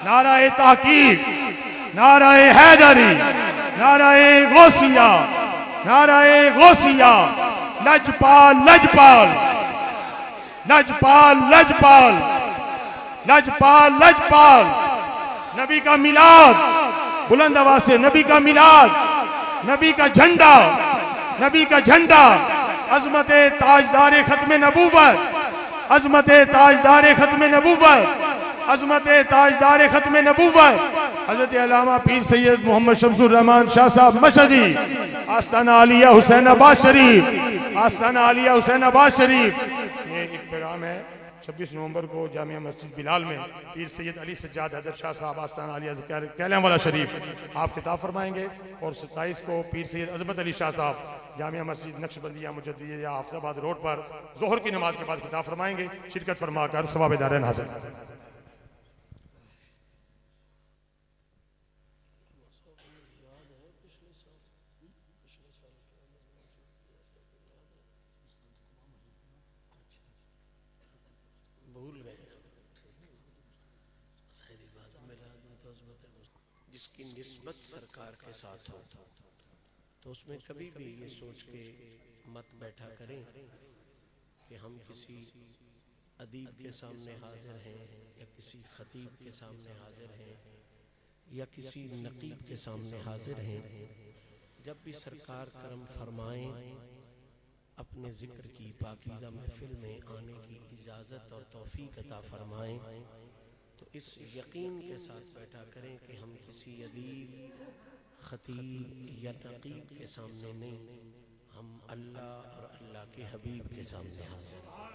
نعرہ تحقیق، نعرہ حیدری، نعرہ غوثیہ، نعرہ غوثیہ، لجپال لجپال، لجپال لجپال، لجپال لجپال، نبی کا میلاد، بلند آواز سے نبی کا میلاد، نبی کا جھنڈا، نبی کا جھنڈا، عظمت تاجدار ختم نبوت، عظمت تاجدار ختم نبوت، عظمت تاجدار ختم نبوت، حضرت علامہ پیر سید محمد شمس الرحمن شاہ صاحب مشہدی، آستانہ عالیہ حسین آباد شریف، آستانہ عالیہ حسین آباد شریف۔ یہ ایک پیغام ہے 26 نومبر کو جامعہ مسجد بلال میں پیر سید علی سجاد حضرت شاہ صاحب آستانہ عالیہ کیلم والا شریف آپ خطاب فرمائیں گے، اور 27 کو پیر سید عظمت علی شاہ صاحب جامعہ مسجد نقشبندیہ مجددیہ حافظ آباد روڈ پر ظہر کی نماز کے بعد خطاب فرمائیں گے۔ شرکت فرما کر ثواب دارین حاصل۔ جس کی نسبت سرکار کے ساتھ ہو تو اس میں کبھی بھی یہ سوچ کے مت بیٹھا کریں کہ ہم کسی ادیب کے سامنے حاضر ہیں یا کسی خطیب کے سامنے حاضر ہیں یا کسی نقیب کے سامنے حاضر ہیں۔ جب بھی سرکار کرم فرمائیں اپنے ذکر کی پاکیزہ محفل میں آنے کی اجازت اور توفیق عطا فرمائیں تو اس یقین کے ساتھ بیٹھا کریں کہ ہم کسی ادیب، خطیب یا نقیب کے سامنے نہیں، ہم اللہ اور اللہ کے حبیب کے سامنے حاضر ہیں۔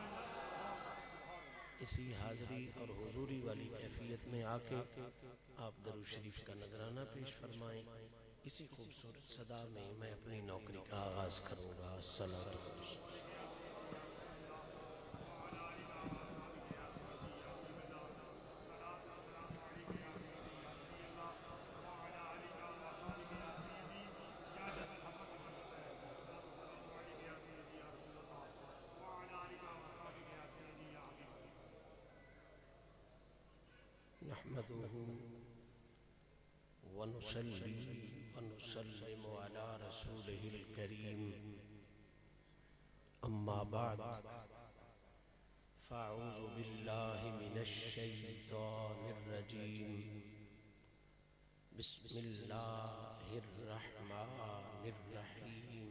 اسی حاضری اور حضوری والی کیفیت میں آ کے آپ درود شریف کا نذرانہ پیش فرمائیں۔ اسی خوبصورت صدا میں میں اپنی نوکری کا آغاز کروں گا۔ الصلاۃ والسلام۔ نحمده ونصلي ونسلم على رسوله الكريم اما بعد فاعوذ بالله من الشيطان الرجيم بسم الله الرحمن الرحيم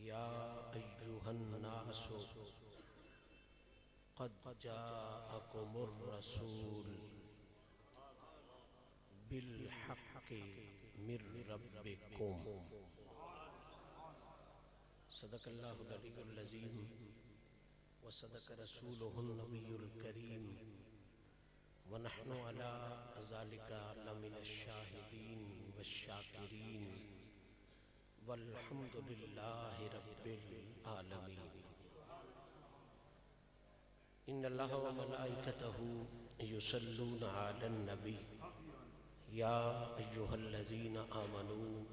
يا أيها الناس قد جاءكم الرسول بالحق من ربكم صدق اللہ العلی العظیم وصدق رسولہ النبی الکریم ونحن علی ذلک لمن الشاہدین والشاکرین والحمد للہ رب العالمین۔ ان اللہ وملائکتہ یصلون علی النبی یا ایہا الذین آمنوا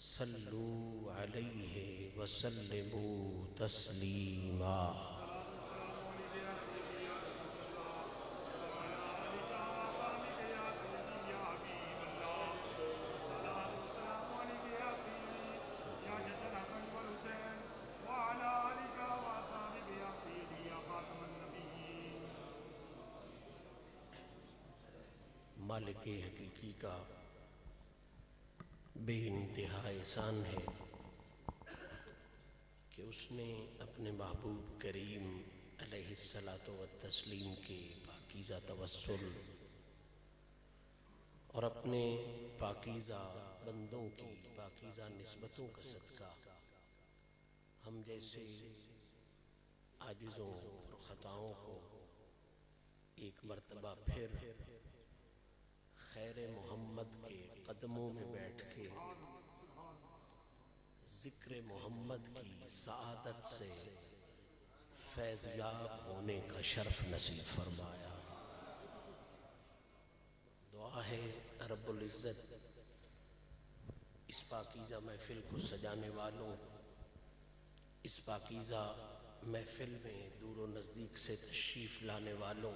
صلوا علیہ وسلموا تسلیما۔ مالک حقیقی کا بے انتہا احسان ہے کہ اس نے اپنے محبوب کریم علیہ الصلاۃ والتسلیم کے پاکیزہ توسل اور اپنے پاکیزہ بندوں کی پاکیزہ نسبتوں کا صدقہ ہم جیسے عاجزوں اور خطاؤں کو ایک مرتبہ پھر خیر محمد کے قدموں میں بیٹھ کے ذکر محمد کی سعادت سے فیض یاب ہونے کا شرف نصیب فرمایا۔ دعا ہے رب العزت اس پاکیزہ محفل کو سجانے والوں، اس پاکیزہ محفل میں دور و نزدیک سے تشریف لانے والوں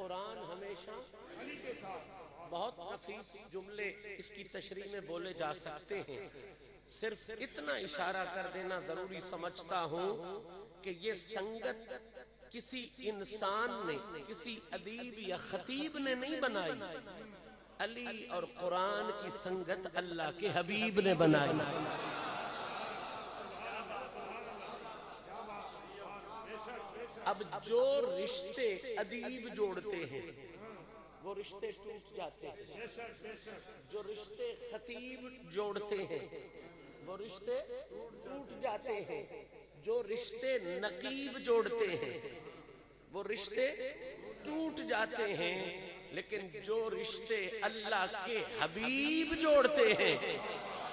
قرآن ہمیشہ بہت نفیس جملے اس کی تشریح میں بولے جا سکتے ہیں، صرف اتنا اشارہ کر دینا ضروری سمجھتا ہوں کہ یہ سنگت کسی انسان نے، کسی ادیب یا خطیب نے نہیں بنائی، علی اور قرآن کی سنگت اللہ کے حبیب نے بنائی۔ اب جو رشتے ادیب جوڑتے ہیں وہ رشتے ٹوٹ جاتے ہیں، جو رشتے خطیب جوڑتے ہیں وہ رشتے ٹوٹ جاتے ہیں، جو رشتے نقیب جوڑتے ہیں وہ رشتے ٹوٹ جاتے ہیں، لیکن جو رشتے اللہ کے حبیب جوڑتے ہیں،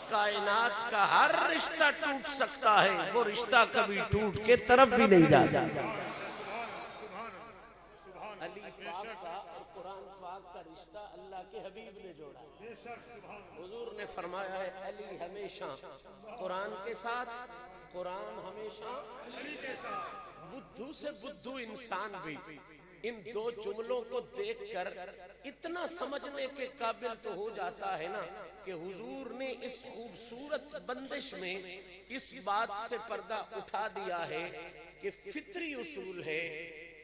کائنات کا ہر رشتہ ٹوٹ سکتا ہے، وہ رشتہ کبھی ٹوٹ کے طرف بھی نہیں جا سکتا۔ علی پاک کا اور قرآن پاک کا رشتہ اللہ کے حبیب نے جوڑا ہے۔ حضور نے فرمایا ہے علی ہمیشہ قرآن کے ساتھ، قرآن ہمیشہ علی کے ساتھ۔ بدھو سے بدھو انسان بھی ان دو جملوں کو دیکھ کر اتنا سمجھنے کے قابل تو ہو جاتا ہے نا کہ حضور نے اس خوبصورت بندش میں اس بات سے پردہ اٹھا دیا ہے کہ فطری اصول ہے،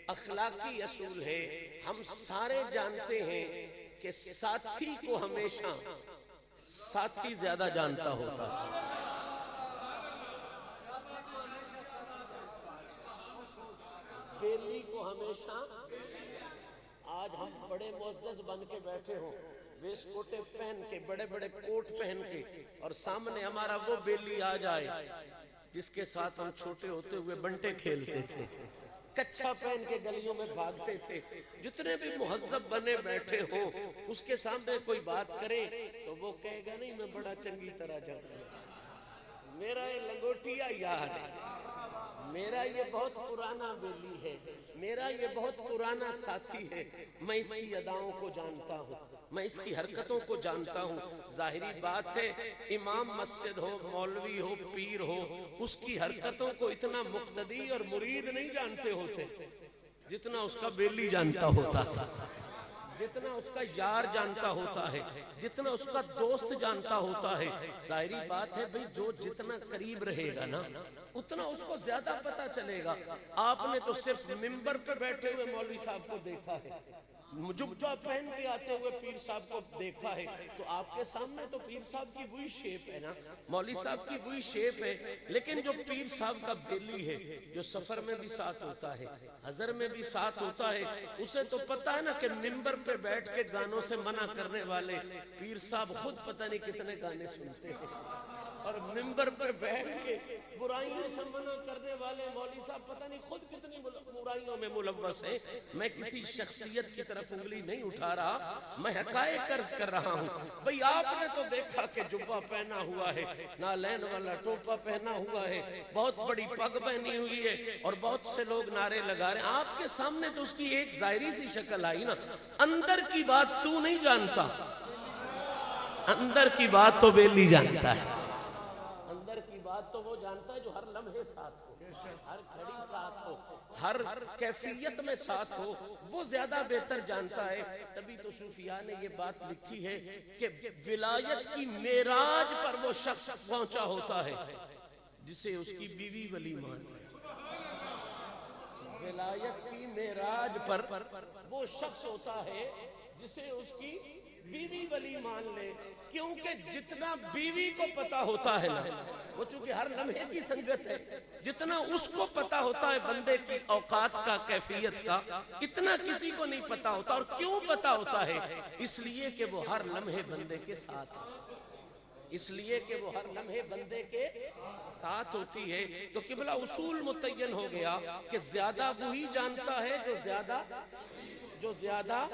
اخلاقی اصول ہے۔ ہم سارے جانتے ہیں کہ ساتھی کو ہمیشہ ساتھی زیادہ جانتا ہوتا ہے۔ بیلی کو ہمیشہ، آج ہم بڑے معزز بن کے بیٹھے ہوں، ویس کوٹے پہن کے، بڑے بڑے کوٹ پہن کے، اور سامنے ہمارا وہ بیلی آ جائے جس کے ساتھ ہم چھوٹے ہوتے ہوئے بنٹے کھیلتے تھے، کچھا پہن کے گلیوں میں بھاگتے تھے، جتنے بھی مہذب بنے بیٹھے ہوں، اس کے سامنے کوئی بات کرے تو وہ کہے گا نہیں میں بڑا چنگی طرح جانتا ہوں، میرا یہ لنگوٹیا یار ہے، میرا یہ بہت پرانا بیلی ہے، میرا یہ بہت پرانا ساتھی ہے، میں اس کی اداؤں کو جانتا ہوں، میں اس کی حرکتوں کو جانتا ہوں۔ ظاہری بات ہے امام مسجد ہو، مولوی ہو، پیر ہو، اس کی حرکتوں کو اتنا مقتدی اور مرید نہیں جانتے ہوتے جتنا اس کا بیلی جانتا ہوتا ہے، جتنا اس کا یار جانتا ہوتا ہے، جتنا اس کا دوست جانتا ہوتا ہے۔ ظاہری بات ہے بھئی جو جتنا قریب رہے گا نا اتنا اس کو زیادہ پتا چلے گا۔ آپ نے تو صرف منبر پہ بیٹھے ہوئے مولوی صاحب کو دیکھا ہے، جبہ پہن کے آتے ہوئے پیر صاحب کو دیکھا ہے، تو آپ کے سامنے تو پیر صاحب کی وہی شیپ ہے نا، مولوی صاحب کی وہی شیپ ہے، لیکن جو پیر صاحب کا بیلی ہے، جو سفر میں بھی ساتھ ہوتا ہے، حضر میں بھی ساتھ ہوتا ہے، اسے تو پتا ہے نا کہ منبر پہ بیٹھ کے گانوں سے منع کرنے والے پیر صاحب خود پتہ نہیں کتنے گانے سنتے ہیں، اور منبر پر بیٹھ کے برائیوں سے منع کرنے والے مولوی صاحب پتہ نہیں خود کتنی برائیوں میں ملوث ہیں۔ میں کسی شخصیت کی طرف انگلی نہیں اٹھا رہا، میں حقائق عرض کر رہا ہوں۔ بھئی آپ نے تو دیکھا کہ جبہ پہنا ہوا ہے، نالین والا ٹوپا پہنا ہوا ہے، بہت بڑی پگ پہنی ہوئی ہے، اور بہت سے لوگ نعرے لگا رہے ہیں۔ آپ کے سامنے تو اس کی ایک ظاہری سی شکل آئی نا، اندر کی بات تو نہیں جانتا، اندر کی بات تو بیلی جانتا ہے، اندر کی بات تو وہ جانتا ہے جو ہر لمحے ساتھ ہو، ہر گھڑی ساتھ ہو، ہر کیفیت میں ساتھ ہو، وہ زیادہ بہتر جانتا ہے۔ تبھی تو صوفیاء نے یہ بات لکھی ہے کہ ولایت کی معراج پر وہ شخص پہنچا ہوتا ہے جسے اس کی بیوی ولی مانی۔ ولایت کی معراج پر وہ شخص ہوتا ہے جسے اس کی بیوی ولی مان لے، کیونکہ جتنا بیوی کو پتا ہوتا ہے نا، وہ چونکہ ہر لمحے کی سنگت ہے، جتنا اس کو پتا ہوتا ہے بندے کی اوقات کا، کیفیت کا، اتنا کسی کو نہیں پتا ہوتا۔ اور کیوں پتا ہوتا ہے؟ اس لیے کہ وہ ہر لمحے بندے کے ساتھ ہے، اس لیے کہ وہ ہر لمحے بندے کے ساتھ ہوتی ہے۔ تو قبلہ اصول متعین ہو گیا کہ زیادہ وہی جانتا ہے جو زیادہ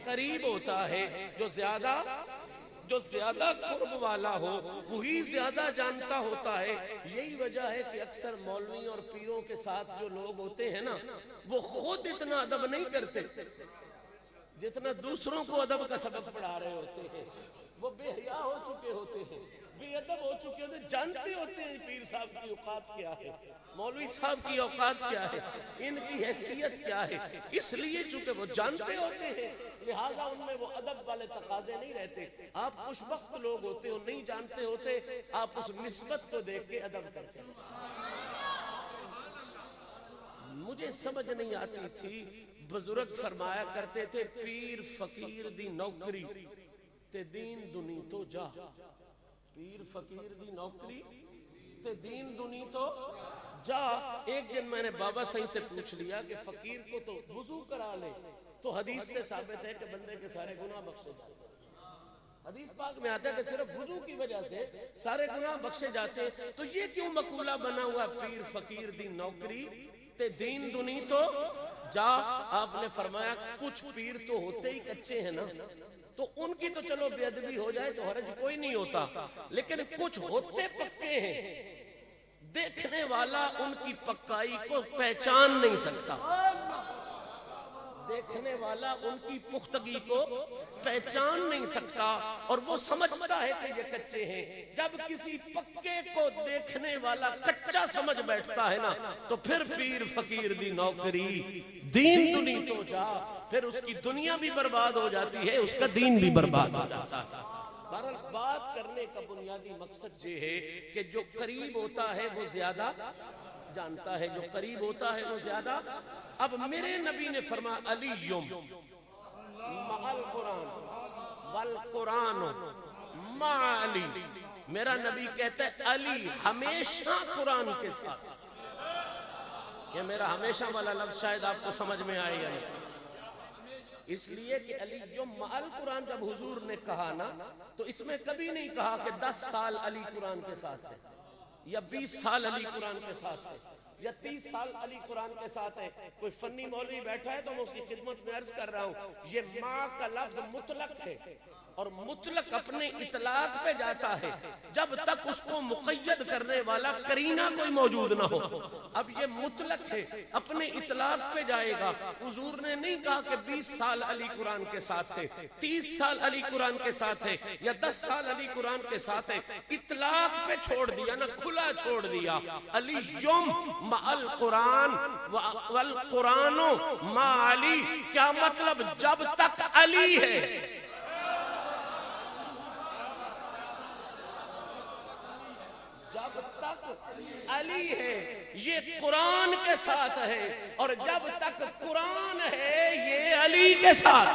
قریب ہوتا ہے، جو زیادہ قرب والا ہو وہی زیادہ جانتا ہوتا ہے۔ یہی وجہ ہے کہ اکثر مولوی اور پیروں کے ساتھ جو لوگ ہوتے ہیں نا، وہ خود اتنا ادب نہیں کرتے جتنا دوسروں کو ادب کا سبق پڑھا رہے ہوتے ہیں۔ وہ بے حیا ہو چکے ہوتے ہیں، بے ادب ہو چکے ہوتے ہیں، جانتے ہوتے ہیں پیر صاحب کی اوقات کیا ہے، مولوی صاحب کی اوقات کیا ہے، ان کی حیثیت کیا ہے، اس لیے چونکہ وہ جانتے ہوتے ہیں لہٰذا ان میں وہ ادب والے تقاضے نہیں رہتے۔ آپ خوش بخت لوگ ہوتے ہو، نہیں جانتے ہوتے، آپ اس نسبت کو دیکھ کے ادب کرتے ہیں۔ مجھے سمجھ نہیں آتی تھی، بزرگ فرمایا کرتے تھے پیر فقیر دی نوکری تے دین دنی تو جا، پیر فقیر دی نوکری تے دین دنی تو جا۔ ایک دن میں نے بابا صحیح سے پوچھ لیا کہ فقیر کو تو وضو کرا لے، تو حدیث سے ثابت ہے کہ بندے کے سارے گناہ بخشے جاتے ہیں، حدیث پاک میں آتا ہے کہ صرف وضو کی وجہ سے سارے گناہ بخشے جاتے ہیں، تو یہ کیوں مقولہ بنا ہوا پیر فقیر دی نوکری تے دین دنی تو جا؟ آپ نے فرمایا کچھ پیر تو ہوتے ہی کچے ہیں نا، تو ان کی تو چلو بے ادبی ہو جائے تو حرج کوئی نہیں ہوتا، لیکن کچھ ہوتے پکے ہیں، دیکھنے والا ان کی پکائی کو پہچان نہیں سکتا، دیکھنے والا ان کی پختگی کو پہچان نہیں سکتا، اور وہ سمجھتا ہے کہ یہ کچے ہیں۔ جب کسی پکے کو دیکھنے والا کچا سمجھ بیٹھتا ہے نا، تو پھر پیر فقیر دی نوکری دین دنی تو جا، پھر اس کی دنیا بھی برباد ہو جاتی ہے، اس کا دین بھی برباد ہو جاتا ہے۔ بہرحال بات کرنے کا بنیادی مقصد یہ ہے کہ جو قریب ہوتا ہے وہ زیادہ جانتا ہے، جو قریب ہوتا ہے وہ زیادہ۔ اب میرے نبی نے فرمایا علیہم مع القرآن والقرآن مع علی، میرا نبی کہتا ہے علی ہمیشہ قرآن کے ساتھ۔ یہ میرا ہمیشہ والا لفظ شاید آپ کو سمجھ میں آئے گا نہیں، اس لیے کہ علی جو مع القرآن جب حضور نے کہا نا، تو اس میں کبھی نہیں کہا کہ 10 سال علی قرآن کے ساتھ ہے، یا 20 سال علی قرآن کے ساتھ ہے، یا 30 سال علی قرآن کے ساتھ ہے۔ کوئی فنی مولوی بیٹھا ہے تو میں اس کی خدمت میں عرض کر رہا ہوں، یہ ماں کا لفظ مطلق ہے، اور مطلق اپنے اطلاق پہ جاتا ہے جب تک اس کو مقید کرنے والا قرینہ کوئی موجود نہ ہو۔ اب یہ مطلق ہے، اپنے اطلاق پہ جائے گا۔ حضور نے نہیں کہا کہ 20 سال علی قرآن کے ساتھ ہے، 30 سال علی قرآن کے ساتھ ہے، یا 10 سال علی قرآن کے ساتھ ہے، اطلاق پہ چھوڑ دیا نا، کھلا چھوڑ دیا۔ علیہم مع القرآن والقرآن مع علی، کیا مطلب؟ جب تک علی ہے، جب تک علی ہے یہ قرآن کے ساتھ ہے، اور جب تک قرآن ہے یہ علی کے ساتھ۔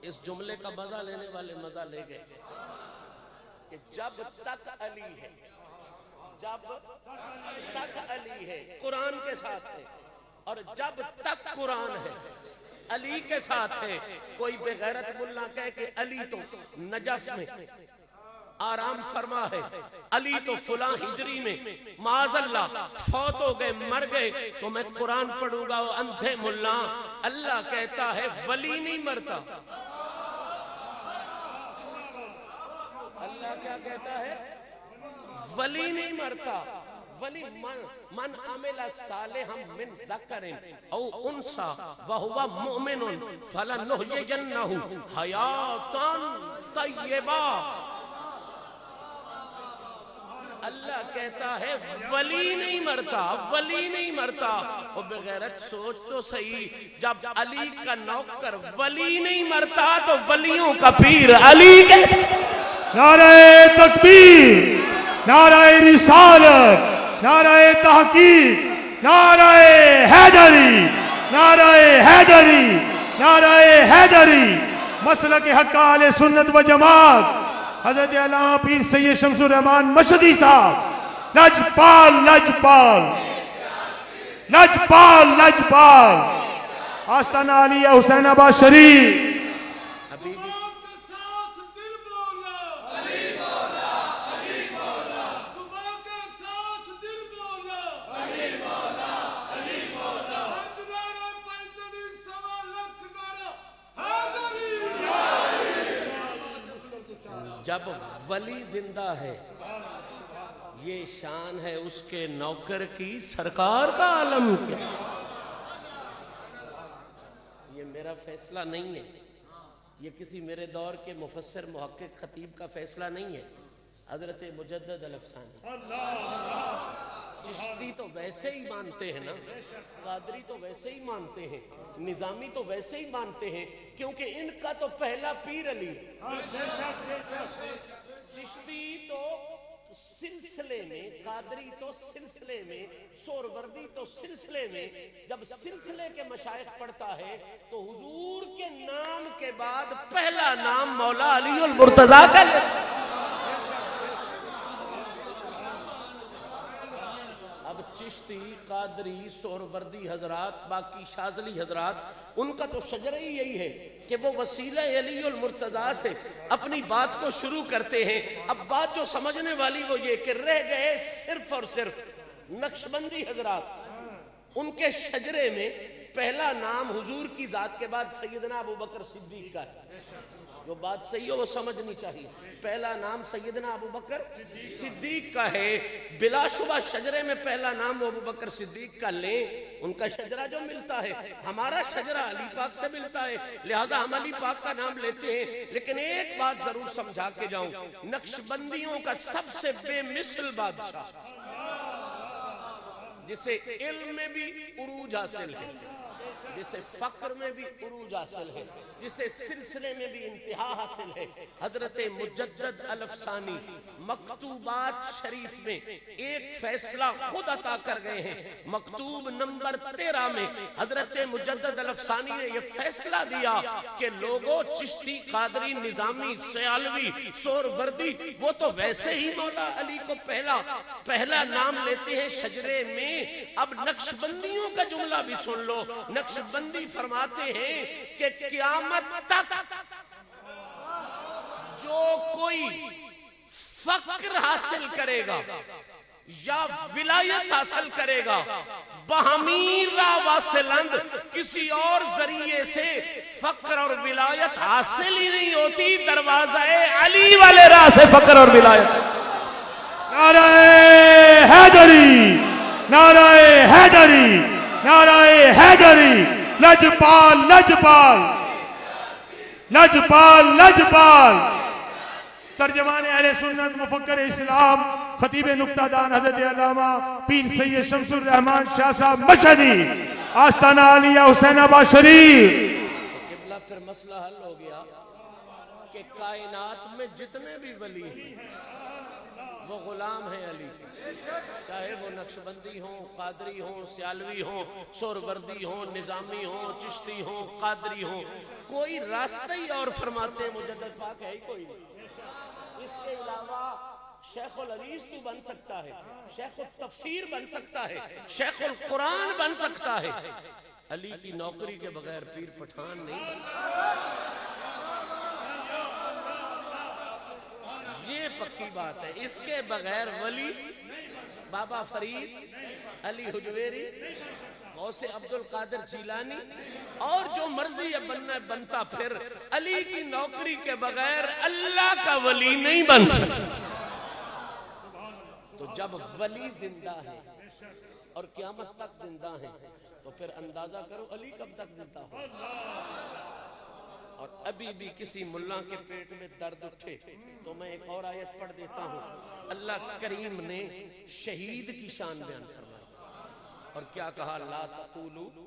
اس جملے کا مزہ لینے والے مزہ لے گئے کہ جب تک علی ہے، جب تک علی ہے قرآن کے ساتھ ہے، اور جب تک قرآن ہے علی کے ساتھ ہے۔ کوئی بے غیرت ملا کہے کہ علی تو نجف میں آرام فرما ہے، علی تو فلاں ہجری میں معاذ اللہ فوت ہو گئے، مر گئے، تو میں قرآن پڑھوں گا وہ اندھے ملا۔ اللہ کہتا ہے ولی نہیں مرتا۔ اللہ کیا کہتا ہے؟ ولی نہیں مرتا۔ ولی من عمل صالحا من ذکر او انثى وهو مؤمن فلنحيينه حیاتا طیبا۔ اللہ کہتا ہے ولی نہیں مرتا، ولی نہیں مرتا۔ اور بغیرت سوچ تو صحیح، جب علی کا نوکر ولی نہیں مرتا تو ولیوں کا پیر علی کیسے؟ نعرہ تکبیر، نعرہ رسالت، نعرہ تحقیق، نعرہ حیدری، نعرہ حیدری، نعرہ حیدری۔ مسلک حق اہل سنت و جماعت حضرت علامہ پیر سید شمس الرحمان مشہدی صاحب، لجپال لجپال لجپال لجپال، آستانہ علیہ حسین آباد شریف۔ جب ولی زندہ ہے یہ شان ہے اس کے نوکر کی، سرکار کا عالم کیا؟ یہ میرا فیصلہ نہیں ہے، یہ کسی میرے دور کے مفسر محقق خطیب کا فیصلہ نہیں ہے، حضرت مجدد الافسانی۔ چشتی تو ویسے ہی مانتے ہیں نا، قادری تو ویسے ہی مانتے ہیں، نظامی تو ویسے ہی مانتے ہیں، کیونکہ ان کا تو پہلا پیر علی ہے۔ چشتی تو سلسلے میں، قادری تو سلسلے میں، سہروردی تو سلسلے میں، جب سلسلے کے مشائخ پڑھتا ہے تو حضور کے نام کے بعد پہلا نام مولا علی المرتضیٰ کا لیتا ہے۔ اب چشتی، قادری، سہروردی حضرات، باقی شاذلی حضرات، ان کا تو شجرہ ہی یہی ہے کہ وہ وسیلہ علی المرتضیٰ سے اپنی بات کو شروع کرتے ہیں۔ اب بات جو سمجھنے والی وہ یہ کہ رہ گئے صرف اور صرف نقشبندی حضرات، ان کے شجرے میں پہلا نام حضور کی ذات کے بعد سیدنا ابو بکر صدیق کا ہے۔ جو بات صحیح ہو وہ سمجھنی چاہیے، پہلا نام سیدنا ابو بکر صدیق کا ہے۔ بلا شبہ شجرے میں پہلا نام ابو بکر صدیق کا لیں، ان کا شجرہ جو ملتا ہے ہمارا شجرہ علی پاک سے ملتا ہے، لہٰذا ہم علی پاک کا نام لیتے ہیں۔ لیکن ایک بات ضرور سمجھا کے جاؤں، نقشبندیوں کا سب سے بے مثل بادشاہ، جسے علم میں بھی عروج حاصل ہے، جسے فقر میں بھی عروج حاصل ہے، جسے سلسلے میں بھی انتہا حاصل ہے، حضرت مجدد الافسانی مکتوبات شریف میں ایک فیصلہ خود عطا کر گئے ہیں۔ مکتوب نمبر 13 میں حضرت مجدد الافسانی نے یہ فیصلہ دیا کہ لوگوں، چشتی، قادری، نظامی، سیالوی، سہروردی، وہ تو ویسے ہی مولا علی کو پہلا نام لیتے ہیں شجرے میں۔ اب نقشبندیوں کا جملہ بھی سن لو، نقشبندی فرماتے ہیں کہ قیامت تک جو کوئی فقر حاصل کرے گا یا ولایت حاصل کرے گا، بہمیر راہ واصلند، کسی اور ذریعے سے فقر اور ولایت حاصل ہی نہیں ہوتی، دروازہ علی والے راہ سے فقر اور ولایت۔ نعرہ حیدری، نعرہ حیدری، نعرہ حیدری، لجپال لجپال لجپال لجپال۔ ترجمان اہل سنت، مفکر اسلام، خطیب نکتہ دان حضرت علامہ پیر سید شمس الرحمن شاہ صاحب مشہدی، آستانہ علیہ حسین آباد شریف۔ قبلہ پھر مسئلہ حل ہو گیا کہ کائنات میں جتنے بھی ولی ہیں وہ غلام ہیں علی، چاہے وہ نقشبندی ہوں، قادری ہوں، سیالوی ہوں، سہروردی ہوں، نظامی ہوں، چشتی ہوں، قادری ہوں، کوئی راستہ ہی اور فرماتے ہیں مجدد پاک ہے ہی کوئی نہیں۔ اس کے علاوہ شیخ الحدیث تو بن سکتا ہے، شیخ التفسیر بن سکتا ہے، شیخ القرآن بن سکتا ہے، علی کی نوکری کے بغیر پیر پٹھان نہیں بنتا۔ یہ پکی بات ہے، اس کے بغیر ولی، بابا فرید، علی حجویری، غوث عبد القادر جیلانی، اور جو مرضی بننا بنتا، پھر علی کی نوکری کے بغیر اللہ کا ولی نہیں بن سکتا۔ تو جب ولی زندہ ہے اور قیامت تک زندہ ہے تو پھر اندازہ کرو علی کب تک زندہ ہو۔ اور ابھی بھی کسی ملا کے پیٹ میں درد اٹھے تو میں ایک اور آیت پڑھ دیتا ہوں۔ اللہ کریم نے شہید کی شان بیان فرمائی اور کیا کہا، لا تقولوا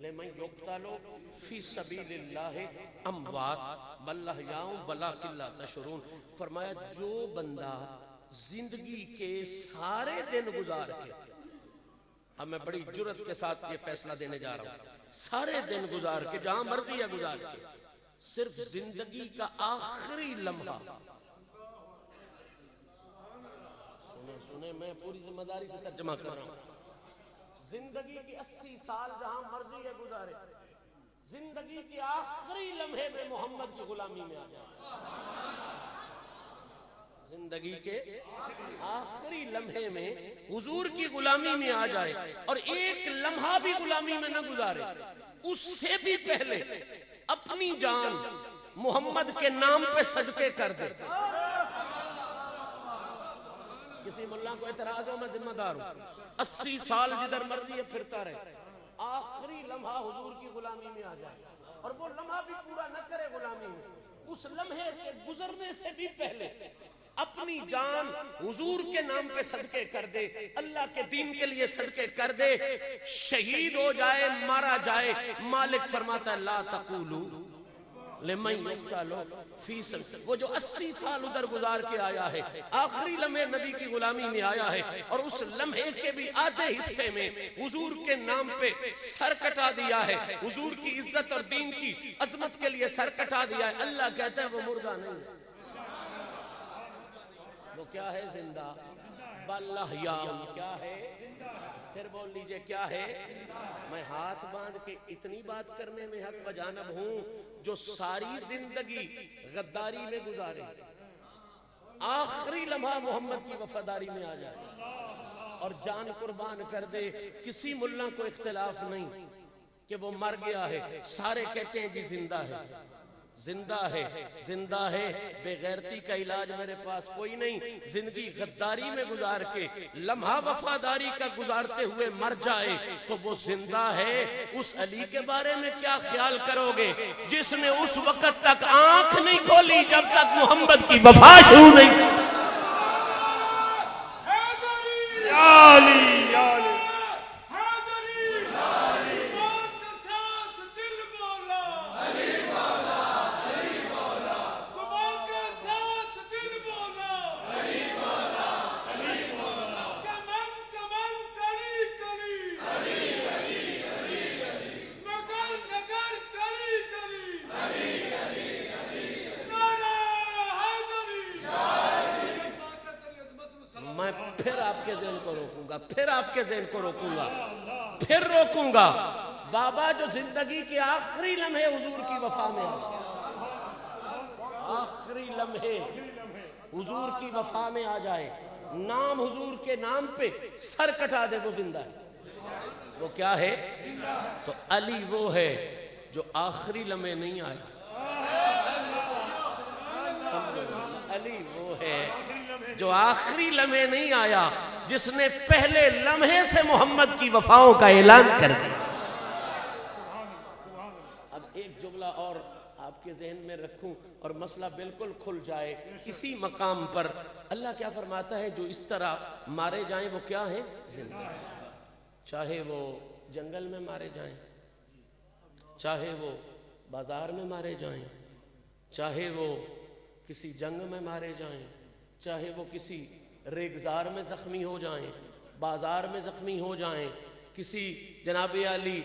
لمن یقتل فی سبیل اللہ اموات بل احیاء ولکن لا تشعرون۔ فرمایا جو بندہ زندگی کے سارے دن گزار کے، اب میں بڑی جرات کے ساتھ یہ فیصلہ دینے جا رہا ہوں، سارے دن گزار کے، جہاں مرضی ہے گزار کے، صرف زندگی کا آخری لمحہ، سنیں میں پوری ذمہ داری سے ترجمہ کر رہا ہوں، زندگی کی 80 سال جہاں مرضی ہے گزارے، زندگی کے آخری لمحے میں محمد کی غلامی میں آ جائے، زندگی کے آخری لمحے میں حضور کی غلامی میں آ جائے اور ایک لمحہ بھی غلامی میں نہ گزارے، اس سے بھی پہلے اپنی جان محمد کے نام پہ صدقے کر دے۔ کسی ملا کو اعتراض ہو، میں ذمہ دار ہوں، 80 سال جدھر مرضی ہے پھرتا رہے، آخری لمحہ حضور کی غلامی میں آ جائے اور وہ لمحہ بھی پورا نہ کرے غلامی میں، اس لمحے کے گزرنے سے بھی پہلے اپنی جان حضور کے نام پہ صدقے کر دے، اللہ کے دین کے لیے صدقے کر دے، شہید ہو جائے، مارا جائے۔ مالک فرماتا ہے لا تقولو لمن یقتل فی سبیل، وہ جو 80 سال ادھر گزار کے آیا ہے، آخری لمحے نبی کی غلامی میں آیا ہے، اور اس لمحے کے بھی آدھے حصے میں حضور کے نام پہ سر کٹا دیا ہے، حضور کی عزت اور دین کی عظمت کے لیے سر کٹا دیا ہے، اللہ کہتا ہے وہ مردہ نہیں ہے، وہ کیا ہے؟ زندہ۔ بل احیاء، کیا ہے؟ پھر بول لیجئے کیا ہے؟ میں ہاتھ باندھ کے اتنی بات کرنے میں حق بجانب ہوں، جو ساری زندگی غداری میں گزارے، آخری لمحہ محمد کی وفاداری میں آ جائے اور جان قربان کر دے۔ کسی ملا کو اختلاف نہیں کہ وہ مر گیا ہے، سارے کہتے ہیں جی زندہ ہے، زندہ ہے، زندہ ہے۔ بے غیرتی کا علاج میرے پاس کوئی نہیں، زندگی غداری میں گزار کے لمحہ وفاداری کا گزارتے ہوئے مر جائے تو وہ زندہ ہے۔ اس علی کے بارے میں کیا خیال کرو گے جس نے اس وقت تک آنکھ نہیں کھولی جب تک محمد کی وفا شروع نہیں کی؟ یا علی یا علی میں پھر آپ کے ذہن کو روکوں گا، پھر آپ کے ذہن کو روکوں گا، پھر روکوں گا۔ بابا جو زندگی کے آخری لمحے حضور کی وفا میں آخری لمحے حضور کی وفا میں آ جائے، نام حضور کے نام پہ سر کٹا دے، وہ زندہ ہے۔ وہ کیا ہے؟ تو علی وہ ہے جو آخری لمحے نہیں آیا۔ علی وہ ہے جو آخری لمحے نہیں آیا، جس نے پہلے لمحے سے محمد کی وفاؤں کا اعلان کر دیا۔ اب ایک جملہ اور آپ کے ذہن میں رکھوں اور مسئلہ بالکل کھل جائے۔ اسی مقام پر اللہ کیا فرماتا ہے؟ جو اس طرح مارے جائیں وہ کیا ہیں؟ زندہ۔ چاہے وہ جنگل میں مارے جائیں، چاہے وہ بازار میں مارے جائیں، چاہے وہ کسی جنگ میں مارے جائیں، چاہے وہ کسی ریگزار میں زخمی ہو جائیں، بازار میں زخمی ہو جائیں، کسی جناب علی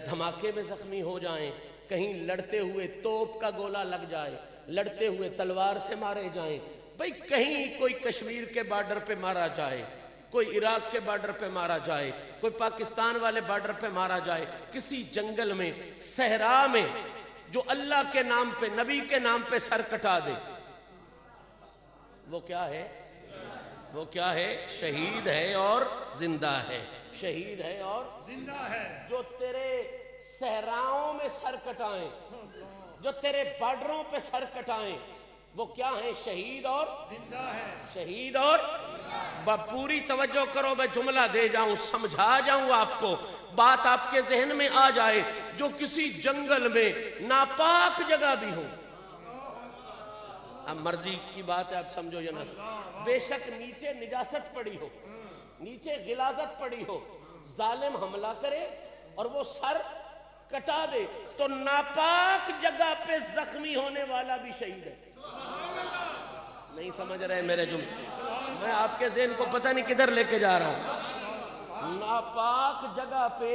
دھماکے میں زخمی ہو جائیں، کہیں لڑتے ہوئے توپ کا گولہ لگ جائے، لڑتے ہوئے تلوار سے مارے جائیں، بھئی کہیں کوئی کشمیر کے بارڈر پہ مارا جائے، کوئی عراق کے بارڈر پہ مارا جائے، کوئی پاکستان والے بارڈر پہ مارا جائے، کسی جنگل میں، صحرا میں، جو اللہ کے نام پہ، نبی کے نام پہ سر کٹا دے، وہ کیا ہے؟ وہ کیا ہے؟ شہید ہے اور زندہ ہے، شہید ہے اور زندہ ہے۔ جو تیرے صحراؤں میں سر کٹائیں، جو تیرے بارڈروں پہ سر کٹائیں، وہ کیا ہیں؟ شہید اور زندہ ہے، شہید اور پوری توجہ کرو، میں جملہ دے جاؤں، سمجھا جاؤں آپ کو، بات آپ کے ذہن میں آ جائے۔ جو کسی جنگل میں ناپاک جگہ بھی ہو، اب مرضی کی بات ہے، آپ سمجھو یا نہ سمجھو، بے شک نیچے نجاست پڑی ہو، نیچے غلاظت پڑی ہو، ظالم حملہ کرے اور وہ سر کٹا دے، تو ناپاک جگہ پہ زخمی ہونے والا بھی شہید ہے۔ نہیں سمجھ رہے میرے جملے؟ میں آپ کے ذہن کو پتہ نہیں کدھر لے کے جا رہا ہوں۔ ناپاک جگہ پہ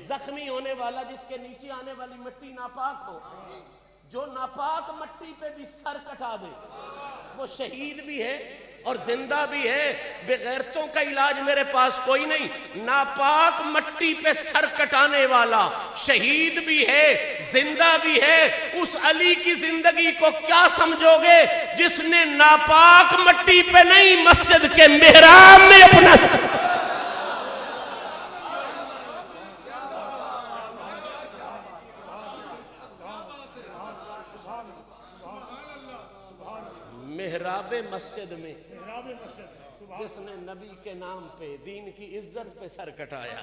زخمی ہونے والا، جس کے نیچے آنے والی مٹی ناپاک ہو، جو ناپاک مٹی پہ بھی سر کٹا دے، وہ شہید بھی ہے اور زندہ بھی ہے۔ بغیرتوں کا علاج میرے پاس کوئی نہیں، ناپاک مٹی پہ سر کٹانے والا شہید بھی ہے، زندہ بھی ہے۔ اس علی کی زندگی کو کیا سمجھو گے جس نے ناپاک مٹی پہ نہیں، مسجد کے محراب میں اپنا محراب مسجد میں جس نے نبی کے نام پہ، دین کی عزت پہ سر کٹایا،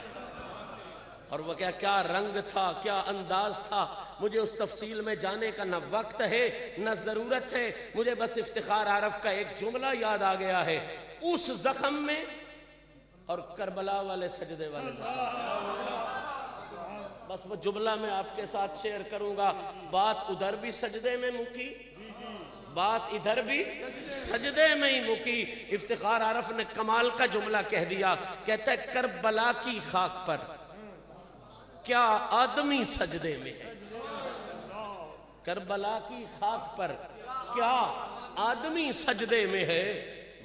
اور وہ کیا رنگ تھا، کیا انداز تھا، مجھے اس تفصیل میں جانے کا نہ وقت ہے نہ ضرورت ہے. مجھے بس افتخار عارف کا ایک جملہ یاد آ گیا ہے اس زخم میں اور کربلا والے سجدے والے زخم. بس وہ جملہ میں آپ کے ساتھ شیئر کروں گا. بات ادھر بھی سجدے میں مکی، بات ادھر بھی سجدے میں ہی مکی. افتخار عارف نے کمال کا جملہ کہہ دیا، کہتا ہے کربلا کی خاک پر کیا آدمی سجدے میں ہے. کربلا کی خاک پر کیا آدمی سجدے میں ہے.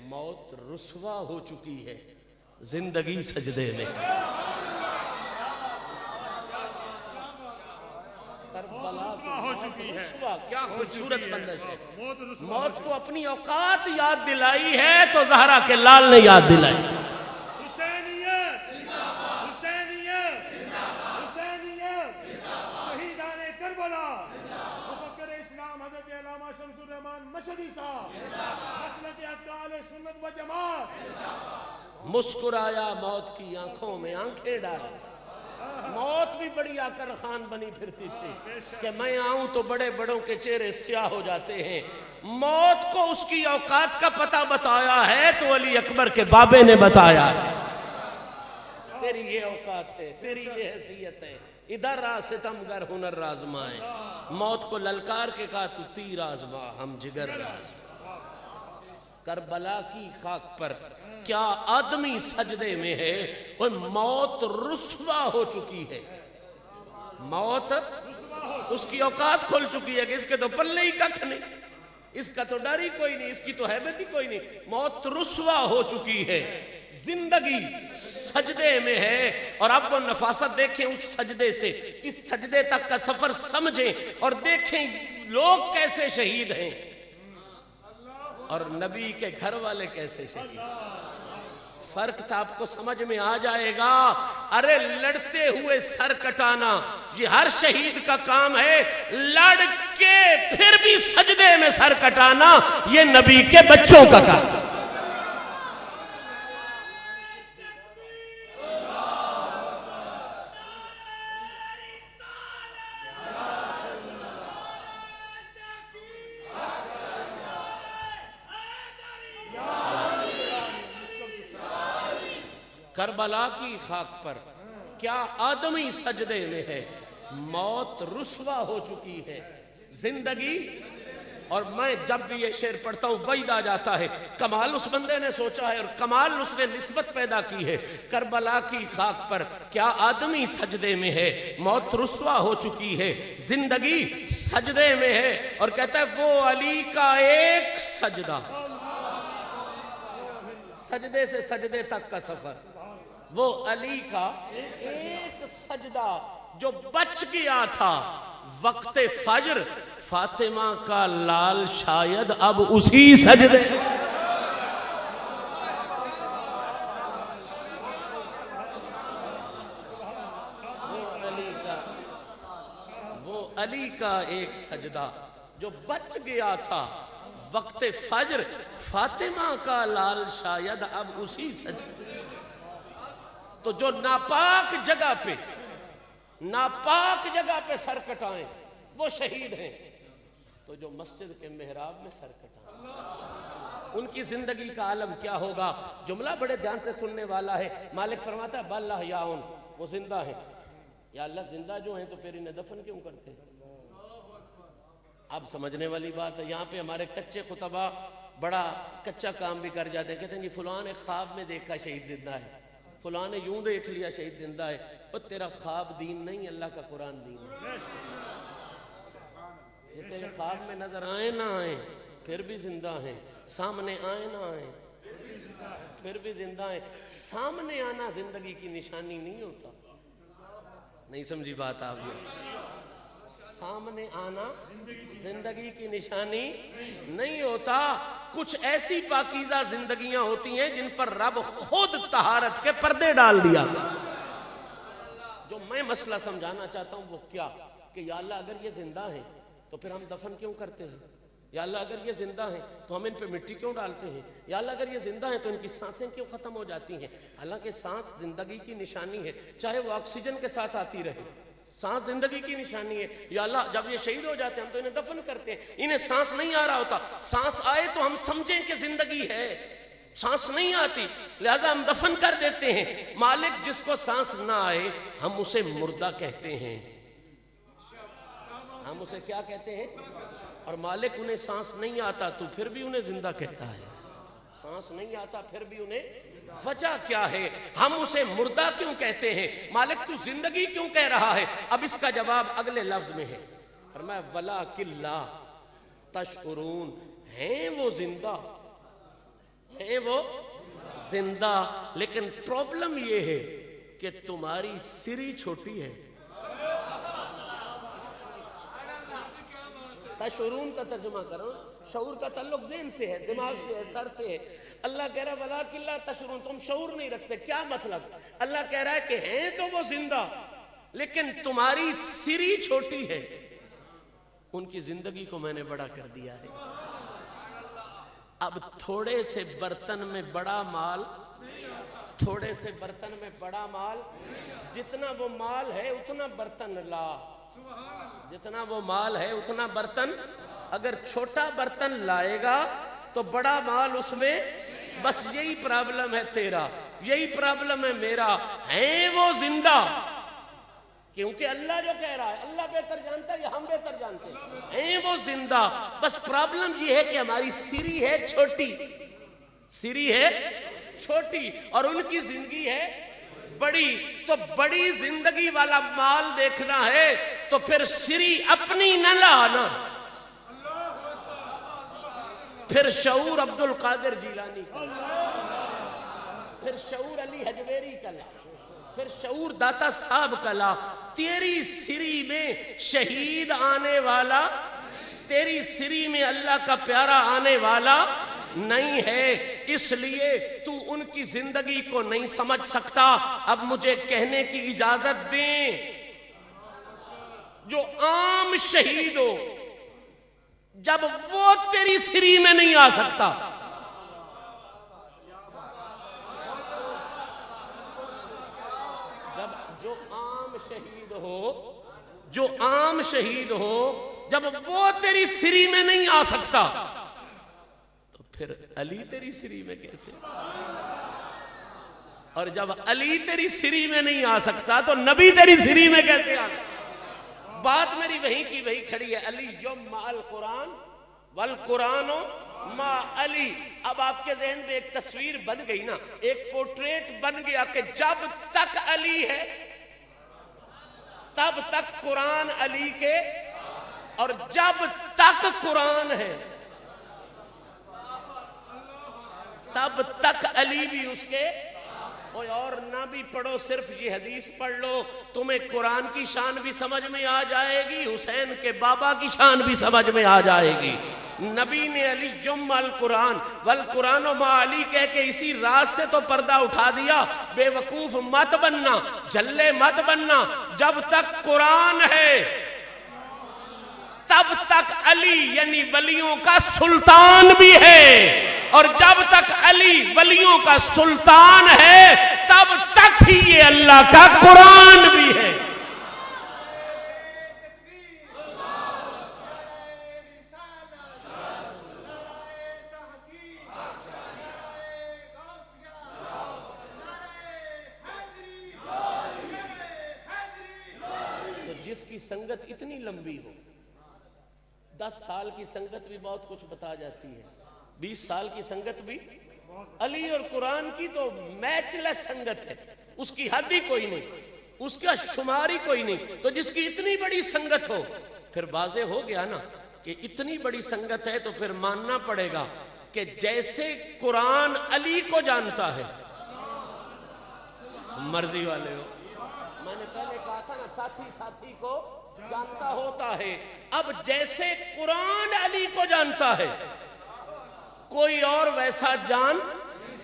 موت رسوا ہو چکی ہے، زندگی سجدے میں ہے. کربلا ہو چکی ہے، رسوا، کیا خوبصورت بندش ہے. موت کو اپنی اوقات یاد دلائی ہے تو زہرا کے لال نے یاد دلائی. حسینیت، حسینیت، حسینیت، شہیدان کربلا، مفکر اسلام حضرت علامہ شمس الرحمان مشہدی صاحب، مسلک اہل سنت و جماعت. مسکرایا موت کی آنکھوں میں آنکھیں ڈال. موت بھی بڑی آکر خان بنی پھرتی تھی کہ میں آؤں تو بڑے بڑوں کے چہرے سیاہ ہو جاتے ہیں. موت کو اس کی اوقات کا پتہ بتایا ہے تو علی اکبر کے بابے نے بتایا ہے. تیری یہ اوقات ہے، تیری یہ حیثیت ہے. ادھر آ ستمگر ہنر رازمائے. موت کو للکار کے کہا تو تیر آزما ہم جگر آزما. کربلا کی خاک پر کیا آدمی سجدے میں ہے. اور موت رسوا ہو چکی ہے. موت اس کی اوقات کھل چکی ہے کہ اس کے تو پلے ہی ککھ نہیں، اس کا تو ڈر ہی کوئی نہیں، اس کی تو حیبت ہی کوئی نہیں. موت رسوا ہو چکی ہے، زندگی سجدے میں ہے. اور اب وہ نفاست دیکھیں اس سجدے سے، اس سجدے تک کا سفر سمجھیں اور دیکھیں لوگ کیسے شہید ہیں اور نبی کے گھر والے کیسے شہید. فرق تھا آپ کو سمجھ میں آ جائے گا. ارے لڑتے ہوئے سر کٹانا یہ ہر شہید کا کام ہے، لڑ کے پھر بھی سجدے میں سر کٹانا یہ نبی کے بچوں کا کام. کربلا کی خاک پر کیا آدمی سجدے میں ہے. موت رسوا ہو چکی ہے، زندگی. اور میں جب بھی یہ شعر پڑھتا ہوں وعید آ جاتا ہے. کمال اس بندے نے سوچا ہے اور کمال اس نے نسبت پیدا کی ہے. کربلا کی خاک پر کیا آدمی سجدے میں ہے. موت رسوا ہو چکی ہے، زندگی سجدے میں ہے. اور کہتا ہے وہ علی کا ایک سجدہ، سجدے سے سجدے تک کا سفر. وہ علی کا ایک سجدہ جو بچ گیا تھا وقت فجر. فاطمہ کا لال شاید اب اسی سجدے. وہ علی کا ایک سجدہ جو بچ گیا تھا وقت فجر. فاطمہ کا لال شاید اب اسی سجدے. تو جو ناپاک جگہ پہ سر کٹائیں وہ شہید ہیں. تو جو مسجد کے محراب میں سر کٹائیں ان کی زندگی کا عالم کیا ہوگا. جملہ بڑے دھیان سے سننے والا ہے. مالک فرماتا ہے بل احیاء، وہ زندہ ہیں. یا اللہ زندہ جو ہیں تو پھر انہیں دفن کیوں کرتے ہیں. اب سمجھنے والی بات ہے. یہاں پہ ہمارے کچے خطبہ بڑا کچا کام بھی کر جاتے ہیں. کہتے ہیں جی فلاں نے خواب میں دیکھا شہید زندہ ہے، فلاں نے یوں دیکھ لیا شہید زندہ ہے. اور تیرا خواب دین نہیں، اللہ کا قرآن دین ہے. یہ تیرے خواب میں نظر آئے نہ آئیں پھر بھی زندہ ہیں، سامنے آئے نہ آئیں پھر بھی زندہ ہیں. سامنے آنا زندگی کی نشانی نہیں ہوتا. نہیں سمجھی بات آپ نے. سامنے آنا زندگی کی نشانی نہیں ہوتا. کچھ ایسی پاکیزہ زندگیاں ہوتی ہیں جن پر رب خود طہارت کے پردے ڈال دیا. جو میں مسئلہ سمجھانا چاہتا ہوں وہ کیا کہ یا اللہ اگر یہ زندہ ہیں تو پھر ہم دفن کیوں کرتے ہیں. یا اللہ اگر یہ زندہ ہیں تو ہم ان پہ مٹی کیوں ڈالتے ہیں؟ یا اللہ اگر یہ زندہ ہیں تو ان کی سانسیں کیوں ختم ہو جاتی ہیں؟ حالانکہ سانس زندگی کی نشانی ہے، چاہے وہ آکسیجن کے ساتھ آتی رہے، سانس زندگی کی نشانی ہے۔ یا اللہ جب یہ شہید ہو جاتے ہیں ہم تو انہیں دفن کرتے ہیں، انہیں سانس نہیں آ رہا ہوتا، سانس آئے تو ہم سمجھیں کہ زندگی ہے، سانس نہیں آتی لہذا ہم دفن کر دیتے ہیں۔ مالک جس کو سانس نہ آئے ہم اسے مردہ کہتے ہیں، ہم اسے کیا کہتے ہیں؟ اور مالک انہیں سانس نہیں آتا تو پھر بھی انہیں زندہ کہتا ہے، سانس نہیں آتا پھر بھی انہیں، وجہ کیا ہے؟ ہم اسے مردہ کیوں کہتے ہیں؟ مالک تو زندگی کیوں کہہ رہا ہے؟ اب اس کا جواب اگلے لفظ میں ہے، فرمایا وَلَٰكِن لَا تَشْعُرُونَ، ہیں وہ زندہ، ہیں وہ زندہ، لیکن پرابلم یہ ہے کہ تمہاری سری چھوٹی ہے۔ تشعرون کا ترجمہ کرو، شعور کا تعلق ذہن سے ہے، دماغ سے ہے، سر سے ہے۔ اللہ کہہ رہا ہے وَلَٰكِن لَا تَشْعُرُونَ، تم شعور نہیں رکھتے، کیا مطلب؟ اللہ کہہ رہا ہے کہ ہیں تو وہ زندہ لیکن تمہاری سری چھوٹی ہے، ان کی زندگی کو میں نے بڑا کر دیا ہے۔ اب تھوڑے سے برتن میں بڑا مال، تھوڑے سے برتن میں بڑا مال، جتنا وہ مال ہے اتنا برتن لا، جتنا وہ مال ہے اتنا برتن، اگر چھوٹا برتن لائے گا تو بڑا مال اس میں، بس یہی پرابلم ہے تیرا، یہی پرابلم ہے میرا، ہیں وہ زندہ، کیونکہ اللہ جو کہہ رہا ہے اللہ بہتر جانتا ہے یا ہم بہتر جانتے ہیں وہ زندہ، بس پرابلم یہ ہے کہ ہماری سری ہے چھوٹی، سری ہے چھوٹی اور ان کی زندگی ہے بڑی۔ تو بڑی زندگی والا مال دیکھنا ہے تو پھر سری اپنی نہ لانا، پھر شعور عبد القادر جیلانی کا، پھر شعور علی حجویری کا لا، پھر شعور داتا صاحب کا لا۔ تیری سری میں شہید آنے والا، تیری سری میں اللہ کا پیارا آنے والا نہیں ہے، اس لیے تو ان کی زندگی کو نہیں سمجھ سکتا۔ اب مجھے کہنے کی اجازت دیں، جو عام شہید ہو جب وہ تیری سری میں نہیں آ سکتا، جو عام شہید ہو جب وہ تیری سری میں نہیں آ سکتا تو پھر علی تیری سری میں کیسے؟ اور جب علی تیری سری میں نہیں آ سکتا تو نبی تیری سری میں کیسے آ سکتا؟ بات میری وہیں کی وہی کھڑی ہے، علی مع القرآن والقرآن مع علی۔ اب آپ کے ذہن میں ایک تصویر بن گئی نا، ایک پورٹریٹ بن گیا کہ جب تک علی ہے تب تک قرآن علی کے، اور جب تک قرآن ہے تب تک علی بھی اس کے۔ اور نہ بھی پڑھو، صرف یہ حدیث پڑھ لو، تمہیں قرآن کی شان بھی سمجھ میں آ جائے گی، حسین کے بابا کی شان بھی سمجھ میں آ جائے گی۔ نبی نے علی مع القرآن والقرآن مع علی کہہ کے اسی راز سے تو پردہ اٹھا دیا۔ بے وقوف مت بننا، جھلے مت بننا، جب تک قرآن ہے تب تک علی یعنی ولیوں کا سلطان بھی ہے، اور جب تک علی ولیوں کا سلطان ہے تب تک ہی یہ اللہ کا قرآن بھی ہے۔ تو جس کی سنگت اتنی لمبی ہو، 10 سال کی سنگت بھی بہت کچھ بتا جاتی ہے، 20 سال کی سنگت بھی، علی اور قرآن کی تو میچ لیس سنگت ہے، اس کی حد ہی کوئی نہیں، اس کا شمار ہی کوئی نہیں۔ تو جس کی اتنی بڑی سنگت ہو، پھر واضح ہو گیا نا کہ اتنی بڑی سنگت ہے تو پھر ماننا پڑے گا کہ جیسے قرآن علی کو جانتا ہے، مرضی والے ہو، میں نے پہلے کہا تھا نا ساتھی ساتھی کو جانتا ہوتا ہے، اب جیسے قرآن علی کو جانتا ہے کوئی اور ویسا جان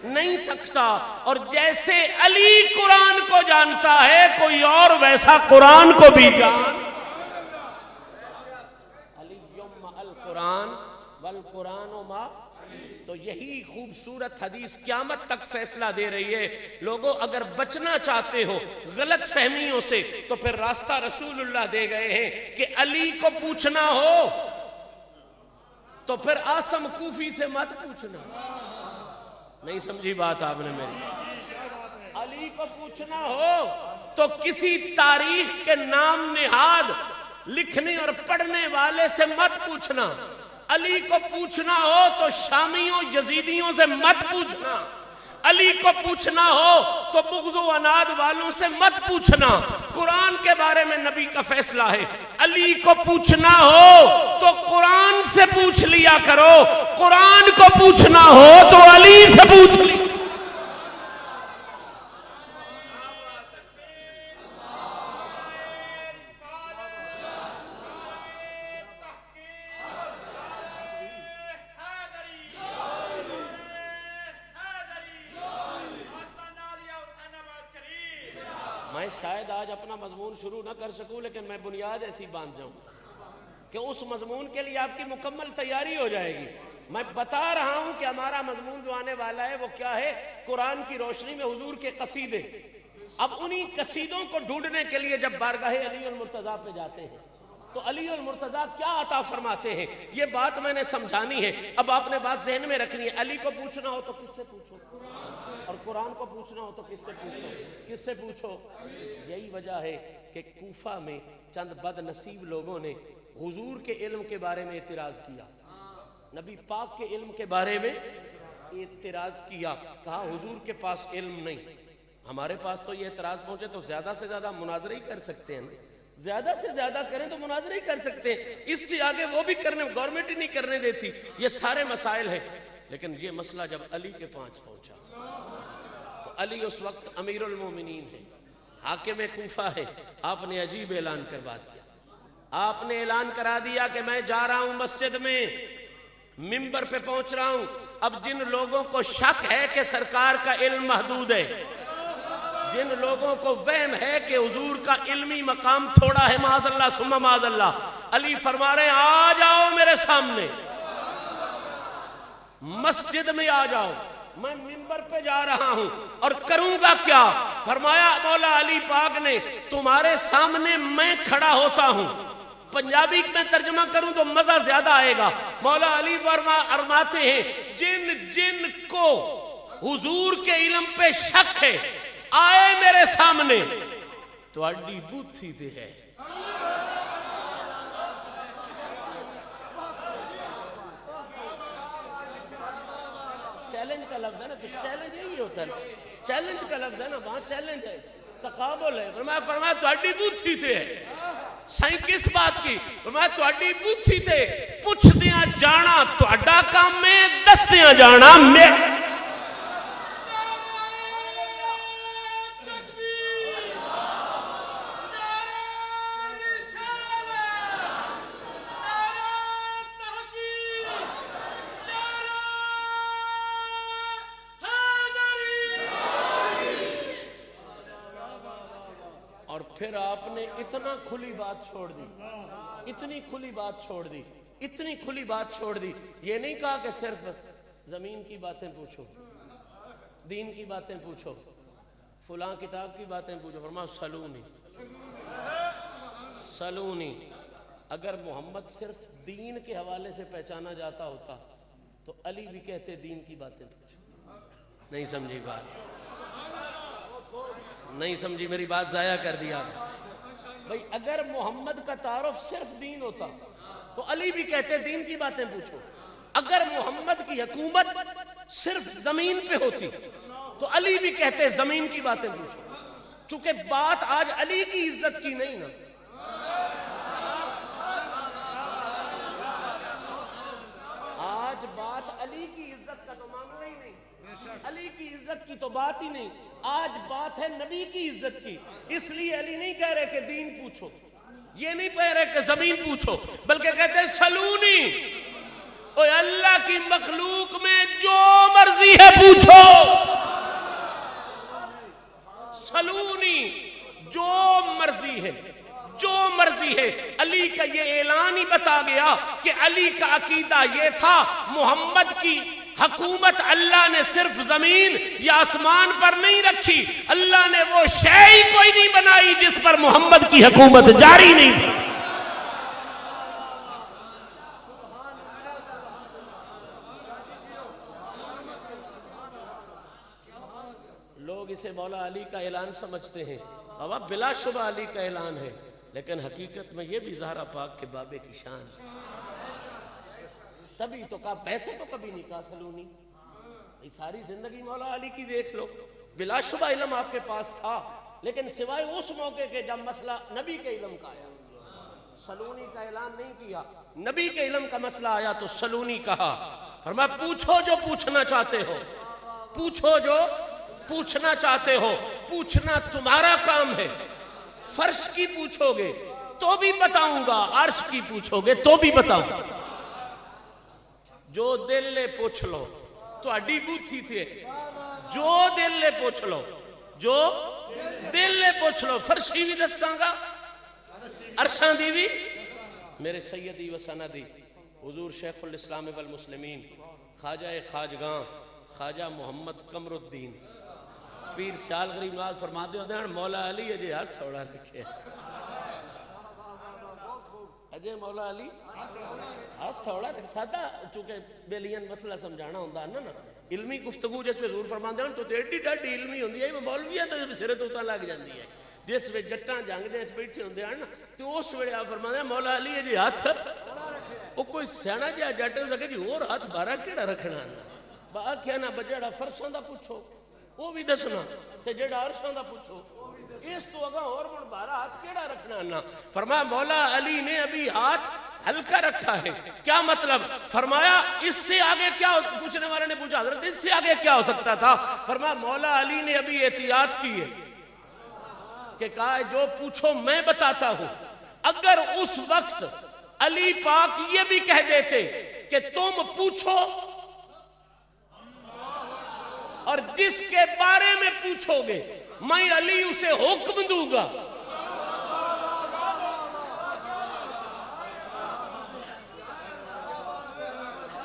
نہیں سکتا، اور جیسے علی قرآن کو جانتا ہے کوئی اور ویسا قرآن کو بھی جان۔ علی مع القرآن والقرآن ما، تو یہی خوبصورت حدیث قیامت تک فیصلہ دے رہی ہے. لوگوں اگر بچنا چاہتے ہو غلط فہمیوں سے تو پھر راستہ رسول اللہ دے گئے ہیں کہ علی کو پوچھنا ہو تو پھر عاصم کوفی سے مت پوچھنا. نہیں سمجھی بات آپ نے میری؟ علی کو پوچھنا ہو تو کسی تاریخ کے نام نہاد لکھنے اور پڑھنے والے سے مت پوچھنا. علی کو پوچھنا ہو تو شامیوں یزیدیوں سے مت پوچھنا. علی کو پوچھنا ہو تو بغض و عناد والوں سے مت پوچھنا. قرآن کے بارے میں نبی کا فیصلہ ہے. علی کو پوچھنا ہو تو قرآن سے پوچھ لیا کرو، قرآن کو پوچھنا ہو تو علی سے پوچھ لیا. میں شاید آج اپنا مضمون شروع نہ کر سکوں، لیکن میں بنیاد ایسی باندھ جاؤں کہ اس مضمون کے لیے آپ کی مکمل تیاری ہو جائے گی. میں بتا رہا ہوں کہ ہمارا مضمون جو آنے والا ہے وہ کیا ہے. قرآن کی روشنی میں حضور کے قصیدے. اب انہی قصیدوں کو ڈھونڈنے کے لیے جب بارگاہ علی المرتضیٰ پہ جاتے ہیں تو علی المرتضیٰ کیا عطا فرماتے ہیں، یہ بات میں نے سمجھانی ہے. اب آپ نے بات ذہن میں رکھنی ہے. علی کو پوچھنا ہو تو کس سے پوچھو، اور قرآن کو پوچھنا ہو تو کس سے پوچھو. کس سے پوچھو؟ یہی وجہ ہے کہ کوفہ میں چند بد نصیب لوگوں نے حضور کے علم کے بارے میں اعتراض کیا، نبی پاک کے علم کے بارے میں اعتراض کیا. کہا حضور کے پاس علم نہیں. ہمارے پاس تو یہ اعتراض پہنچے تو زیادہ سے زیادہ مناظرہ ہی کر سکتے ہیں. زیادہ سے زیادہ کریں تو مناظرہ ہی کر سکتے ہیں. اس سے آگے وہ بھی کرنے، گورنمنٹ ہی نہیں کرنے دیتی. یہ سارے مسائل ہیں. لیکن یہ مسئلہ جب علی کے پاس پہنچا تو علی اس وقت امیر المومنین ہے، حاکم کوفہ ہے. آپ نے عجیب اعلان کروا دیا. آپ نے اعلان کرا دیا کہ میں جا رہا ہوں مسجد میں، منبر پہ پہنچ رہا ہوں. اب جن لوگوں کو شک ہے کہ سرکار کا علم محدود ہے، جن لوگوں کو وہم ہے کہ حضور کا علمی مقام تھوڑا ہے، معاذ اللہ ثم معاذ اللہ، علی فرما رہے ہیں آ جاؤ میرے سامنے، مسجد میں آ جاؤ. میں منبر پہ جا رہا ہوں اور کروں گا کیا؟ فرمایا مولا علی پاک نے تمہارے سامنے میں کھڑا ہوتا ہوں. پنجابی میں ترجمہ کروں تو مزہ زیادہ آئے گا. مولا علی فرماتے ہیں جن جن کو حضور کے علم پہ شک ہے آئے میرے سامنے. تو اڈی بوتھی تے ہے. چیلنج کا لفظ ہے نا، تو چیلنج یہی ہوتا ہے. چیلنج کا لفظ ہے نا، وہاں چیلنج ہے، تقابل ہے. فرمایا تو اڈی بوتھی تے ہے. سائیں کس بات کی؟ فرمایا تو اڈی بوتھی تے پوچھ دیاں جانا تو اڈا کام میں، دس دیاں جانا میں. اور پھر آپ نے اتنا کھلی بات چھوڑ دی، اتنی کھلی بات چھوڑ دی، اتنی کھلی بات چھوڑ دی. یہ نہیں کہا کہ صرف زمین کی باتیں پوچھو، دین کی باتیں پوچھو، فلاں کتاب کی باتیں پوچھو. فرمایا سلونی سلونی. اگر محمد صرف دین کے حوالے سے پہچانا جاتا ہوتا تو علی بھی کہتے دین کی باتیں پوچھو. نہیں سمجھی بات؟ نہیں سمجھی میری بات؟ ضائع کر دیا بھائی. اگر محمد کا تعارف صرف دین ہوتا تو علی بھی کہتے دین کی باتیں پوچھو. اگر محمد کی حکومت صرف زمین پہ ہوتی تو علی بھی کہتے زمین کی باتیں پوچھو. چونکہ بات آج علی کی عزت کی نہیں نا، آج بات علی کی عزت کا تو معاملہ ہی نہیں، علی کی عزت کی تو بات ہی نہیں. آج بات ہے نبی کی عزت کی. اس لیے علی نہیں کہہ رہے کہ دین پوچھو، یہ نہیں کہہ رہے کہ زمین پوچھو، بلکہ کہتے ہیں سلونی. اوے اللہ کی مخلوق میں جو مرضی ہے پوچھو. سلونی، جو مرضی ہے، جو مرضی رہی ہے. علی کا یہ اعلان ہی بتا گیا کہ علی کا عقیدہ یہ تھا محمد کی حکومت اللہ نے صرف زمین یا آسمان پر نہیں رکھی, اللہ نے وہ شے ہی کوئی نہیں بنائی جس پر محمد کی حکومت جاری نہیں تھی. لوگ اسے مولا علی کا اعلان سمجھتے ہیں, بابا بلا شبہ علی کا اعلان ہے, لیکن حقیقت میں یہ بھی زہرا پاک کے بابے کی شان ہے. تبھی تو کہا, پیسے تو کبھی نہیں کہا سلونی, ساری زندگی مولا علی کی دیکھ لو, بلا شبہ علم آپ کے پاس تھا, لیکن سوائے اس موقع کے جب مسئلہ نبی کے علم کا آیا, سلونی کا اعلان نہیں کیا. نبی کے علم کا مسئلہ آیا تو سلونی کہا, فرمایا پوچھو جو پوچھنا چاہتے ہو, پوچھو جو پوچھنا چاہتے ہو, پوچھنا تمہارا کام ہے. فرش کی پوچھو گے تو بھی بتاؤں گا, عرش کی پوچھو گے تو بھی بتاؤں گا. جو دل لے پوچھ لو تو اڈی بوتھی تھے, جو دل لے پوچھ لو, جو دل لے پوچھ لو. فرشی بھی دساں گا, عرشاں دی بھی. میرے سیدی و سندی حضور شیخ الاسلام والمسلمین خواجہ خواجگاں خواجہ محمد قمر الدین پیر سیال غریب نواز فرماتے ہوتے ہیں, مولا علی اجے ہاتھ تھوڑا رکھے, اجے مولا علی ہاتھ تھوڑا رکھے. سادہ چونکہ بیلین مسئلہ سمجھانا ہوتا ہے نا, علمی گفتگو جس پہ حضور فرماتے ہیں تو ایڈی ڈاڈی علمی ہوتی ہے, مولوی ہے تو سرے تو اتنا لگ جاتی ہے. جس وچ جٹاں جنگ دے بیٹھے ہوندے ہیں نا, تو اس ویلے آپ فرماتے ہیں مولا علی اجے ہاتھ, وہ کوئی سیاںا جہا جٹ ہو سکے جی اور ہاتھ بارہ کیڑا رکھنا, با کیا نا بجڑا فرشاں دا پوچھو وہ بھی دسنا, تے جڑا عرشاں دا پوچھو اس تو اگاں اور من بارہ ہاتھ کیڑا رکھنا نا. فرمایا مولا علی نے ابھی ہاتھ ہلکا رکھا ہے. کیا مطلب؟ فرمایا اس سے آگے کیا, پوچھنے والے نے پوچھا حضرت اس سے آگے کیا ہو سکتا تھا؟ فرمایا مولا علی نے ابھی احتیاط کی ہے کہ کہا جو پوچھو میں بتاتا ہوں. اگر اس وقت علی پاک یہ بھی کہہ دیتے کہ تم پوچھو اور جس کے بارے میں پوچھو گے میں علی اسے حکم دوں گا,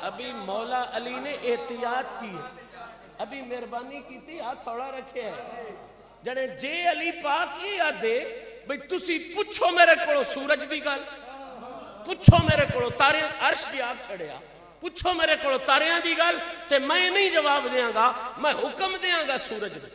ابھی مولا علی نے احتیاط کی ہے, ابھی مہربانی کی تھی, ہاتھ تھوڑا رکھے ہے. جڑے جے علی پاک یہ آدھے بھئی تسی پوچھو میرے کولو سورج دی گل, پوچھو میرے کولو تارے عرش دی آپ چھڑیا, پوچھو میرے کولو تاریاں دی گل, تے میں نہیں جواب دیاں گا, میں حکم دیاں گا سورج نو,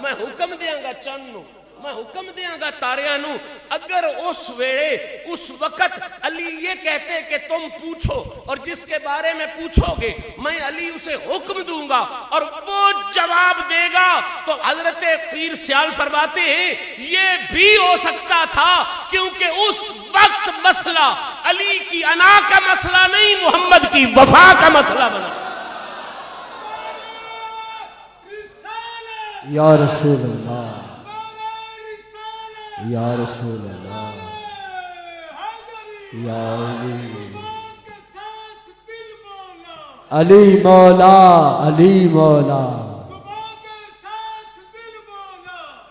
میں حکم دیاں گا چند نو, میں حکم دیاں گا تاریاں نو. اگر اس ویڑے اس وقت علی یہ کہتے کہ تم پوچھو اور جس کے بارے میں پوچھو گے میں علی اسے حکم دوں گا اور وہ جواب دے گا, تو حضرت پیر سیال فرماتے ہیں یہ بھی ہو سکتا تھا, کیونکہ اس وقت مسئلہ علی کی انا کا مسئلہ نہیں, محمد کی وفا کا مسئلہ بنا. یا رسول اللہ, یا رسول اللہ, یا علی مولا, علی مولا,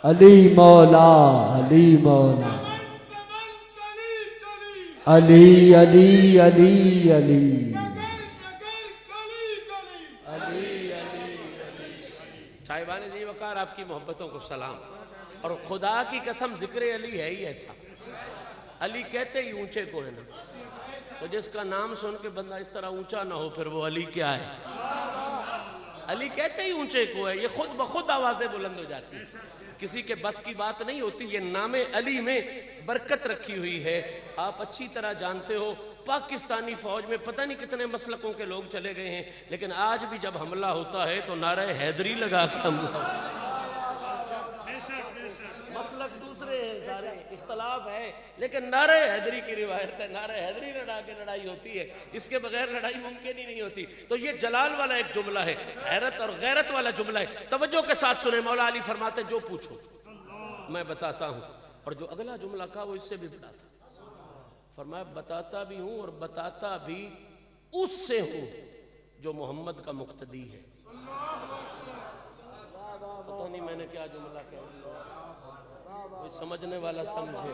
علی مولا, علی مولا, علی علی علی علی. صاحبان جی وقار آپ کی محبتوں کو سلام. اور خدا کی قسم ذکر علی ہے ہی ایسا, علی کہتے ہی اونچے کو ہے نا, تو جس کا نام سن کے بندہ اس طرح اونچا نہ ہو پھر وہ علی کیا ہے؟ علی کہتے ہی اونچے کو ہے, یہ خود بخود آوازیں بلند ہو جاتی ہیں, کسی کے بس کی بات نہیں ہوتی. یہ نام علی میں برکت رکھی ہوئی ہے. آپ اچھی طرح جانتے ہو پاکستانی فوج میں پتہ نہیں کتنے مسلکوں کے لوگ چلے گئے ہیں, لیکن آج بھی جب حملہ ہوتا ہے تو نعرہ حیدری لگا کے حملہ ہوتا ہے. مسلک دوسرے ہیں, سارے اختلاف ہے, لیکن نعرہ حیدری کی روایت ہے, نعرہ حیدری لڑا کے لڑائی ہوتی ہے, اس کے بغیر لڑائی ممکن ہی نہیں ہوتی. تو یہ جلال والا ایک جملہ ہے, حیرت اور غیرت والا جملہ ہے. توجہ کے ساتھ سنیں, مولا علی فرماتے جو پوچھو میں بتاتا ہوں. اور جو اگلا جملہ کہا وہ اس سے بھی بڑا تھا, فرمایا بتاتا بھی ہوں اور بتاتا بھی اس سے ہوں جو محمد کا مقتدی ہے. پتہ نہیں میں نے کیا جملہ کہا, کوئی سمجھنے والا سمجھے.